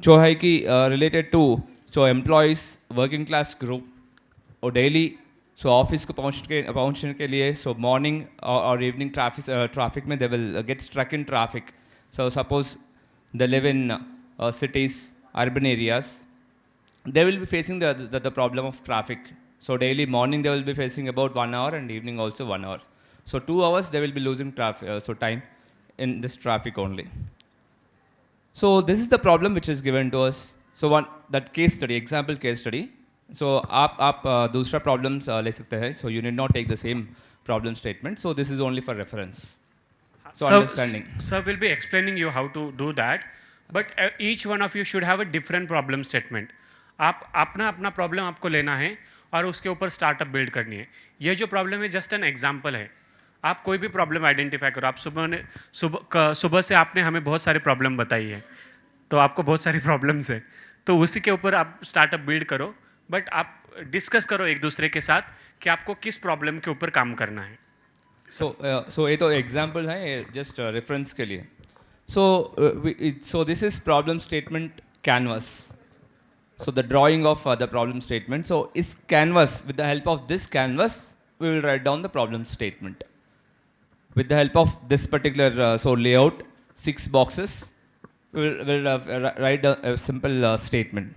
जो है कि related to so employees working class group और डेली सो ऑफिस को पहुंचने के लिए सो मॉर्निंग और इवनिंग ट्रैफिक में they will get struck in traffic. So suppose they live in cities, urban areas, they will be facing the problem of traffic. So daily morning they will be facing about 1 hour and evening also 1 hour. So 2 hours they will be losing time in this traffic only. So this is the problem which is given to us. So that case study, example case study. So आप दूसरा problems ले सकते हैं. So you need not take the same problem statement. So this is only for reference. So understanding. Sir will be explaining you how to do that. But each one of you should have a different problem statement. आप अपना problem आपको लेना है और उसके ऊपर startup build करनी है. ये जो प्रॉब्लम है जस्ट एन एग्जांपल है. आप कोई भी प्रॉब्लम आइडेंटिफाई करो. आप सुबह से आपने हमें बहुत सारी प्रॉब्लम बताई है, तो आपको बहुत सारी प्रॉब्लम्स है, तो उसी के ऊपर आप स्टार्टअप बिल्ड करो. बट आप डिस्कस करो एक दूसरे के साथ कि आपको किस प्रॉब्लम के ऊपर काम करना है. So ये तो एग्जाम्पल है जस्ट रेफरेंस के लिए. So this is problem statement canvas. So the drawing of the problem statement. So is canvas, with the help of this canvas, we will write down the problem statement. With the help of this particular layout, 6 boxes, we will write a simple statement.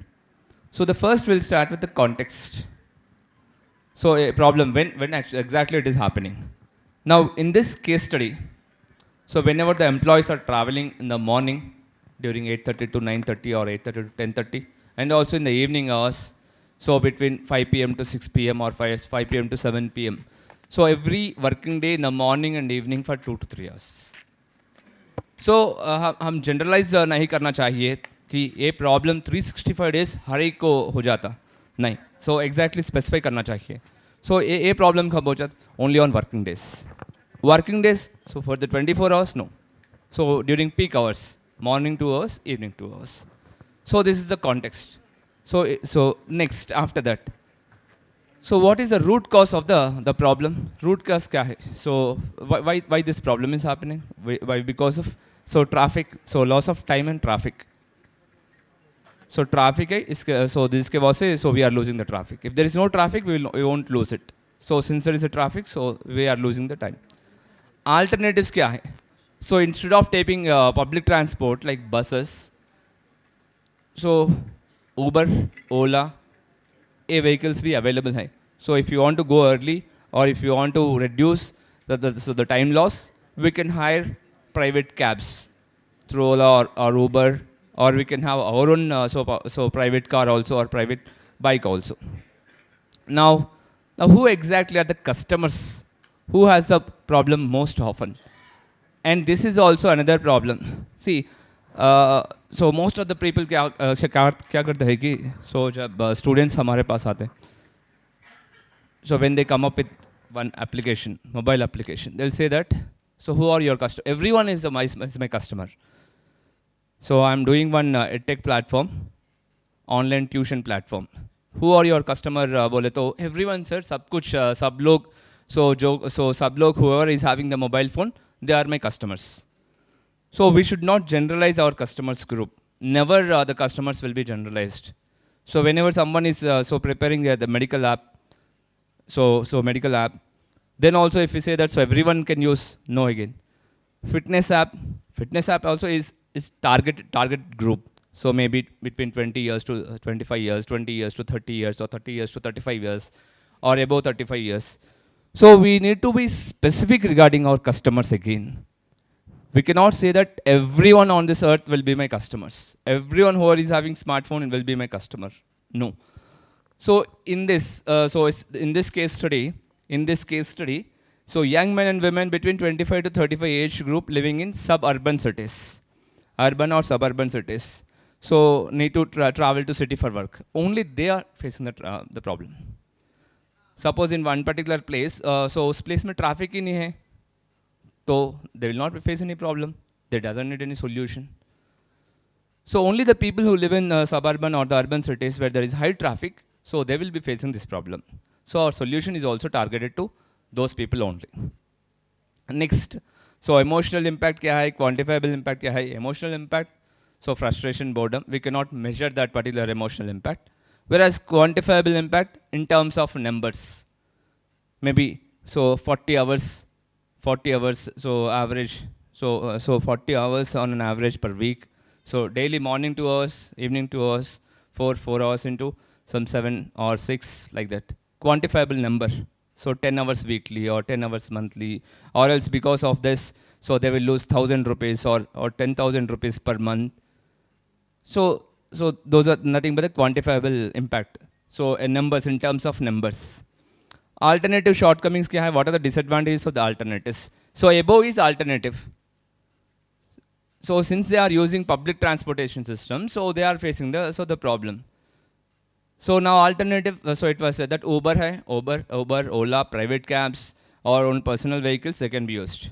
So the first will start with the context. So a problem, when actually exactly it is happening. Now in this case study, so whenever the employees are traveling in the morning during 8:30 to 9:30 or 8:30 to 10:30, and also in the evening hours, so between 5 p.m. to 6 p.m. or 5 p.m. to 7 p.m. So every working day in the morning and evening for 2 to 3 hours. So हम generalize नहीं करना चाहिए कि ये problem 365 days हर एक को हो जाता नहीं. So exactly specify करना चाहिए. So ये problem कब हो जाता? Only on working days. Working days, so for the 24 hours, no. So during peak hours, morning 2 hours, evening 2 hours. So this is the context. So next, after that. So what is the root cause of the problem? Root cause क्या है? So why this problem is happening? Why? Because of traffic. So loss of time and traffic. So traffic है इसके, so this के वजह से so we are losing the traffic. If there is no traffic, we won't lose it. So since there is a traffic, so we are losing the time. Alternatives क्या है? So instead of taking public transport like buses, so Uber, Ola, ये vehicles भी available हैं. So if you want to go early or if you want to reduce the time loss, we can hire private cabs through Ola or Uber, or we can have our own so private car also or private bike also. Now who exactly are the customers? Who has the problem most often? And this is also another problem. See, so most of the people क्या करते हैं कि so जब students हमारे पास आते हैं, so when they come up with one application, mobile application, they'll say that, so who are your customers? Everyone is my customer. So I'm doing one edtech platform, online tuition platform. Who are your customer? बोले तो everyone sir, सब कुछ सब लोग, so सब लोग, whoever is having the mobile phone, they are my customers. So we should not generalize our customers group. Never the customers will be generalized. So whenever someone is preparing the medical app, so medical app, then also if we say that so everyone can use, no again. Fitness app also is target group. So maybe between 20 years to 25 years, 20 years to 30 years, or 30 years to 35 years, or above 35 years. So we need to be specific regarding our customers again. We cannot say that everyone on this earth will be my customers. Everyone who is having smartphone will be my customer. No. So in this case study, so young men and women between 25 to 35 age group living in suburban cities, urban or suburban cities, so need to travel to city for work. Only they are facing the problem. Suppose in one particular place, so उस place में traffic ही नहीं है, so they will not face any problem. They doesn't need any solution. So only the people who live in suburban or the urban cities where there is high traffic, so they will be facing this problem. So our solution is also targeted to those people only. Next, so emotional impact क्या है, quantifiable impact क्या है, emotional impact, so frustration, boredom, we cannot measure that particular emotional impact. Whereas quantifiable impact in terms of numbers, maybe so 40 hours, so average, so 40 hours on an average per week. So daily morning 2 hours, evening 2 hours, 4 hours into some 7 or 6 like that. Quantifiable number. So 10 hours weekly or 10 hours monthly, or else because of this, so they will lose 1,000 rupees or 10,000 rupees per month. So those are nothing but the quantifiable impact. So numbers, in terms of numbers. Alternative shortcomings kya hai? What are the disadvantages of the alternatives? So above is alternative. So since they are using public transportation system, so they are facing the problem. So now alternative, so it was said that Uber hai, Uber, Ola, private cabs or own personal vehicles, they can be used.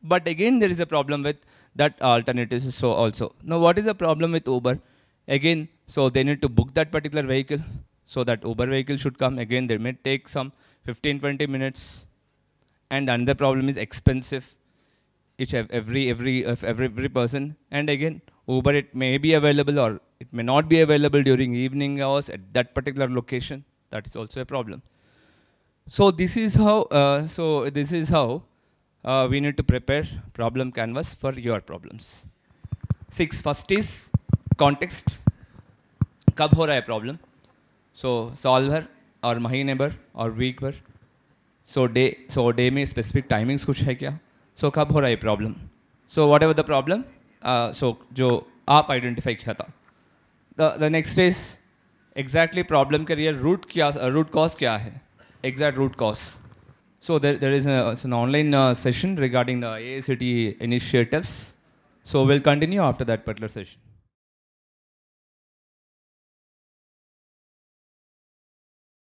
But again, there is a problem with that alternatives. So also, now what is the problem with Uber? Again, so they need to book that particular vehicle. So that Uber vehicle should come. Again, they may take some 15-20 minutes. And another problem is expensive. Every person. And again, Uber, it may be available or it may not be available during evening hours at that particular location. That is also a problem. So this is how we need to prepare problem canvas for your problems. 6, first is context. कब हो रहा है problem? So solver और महीने भर और week भर. So day में specific timings कुछ है क्या? So कब हो रहा है problem? So whatever the problem, so जो आप identify किया था. The next is exactly problem के लिए root cause क्या है? Exact root cause. So there is an online session regarding the AICTE initiatives. So we'll continue after that particular session.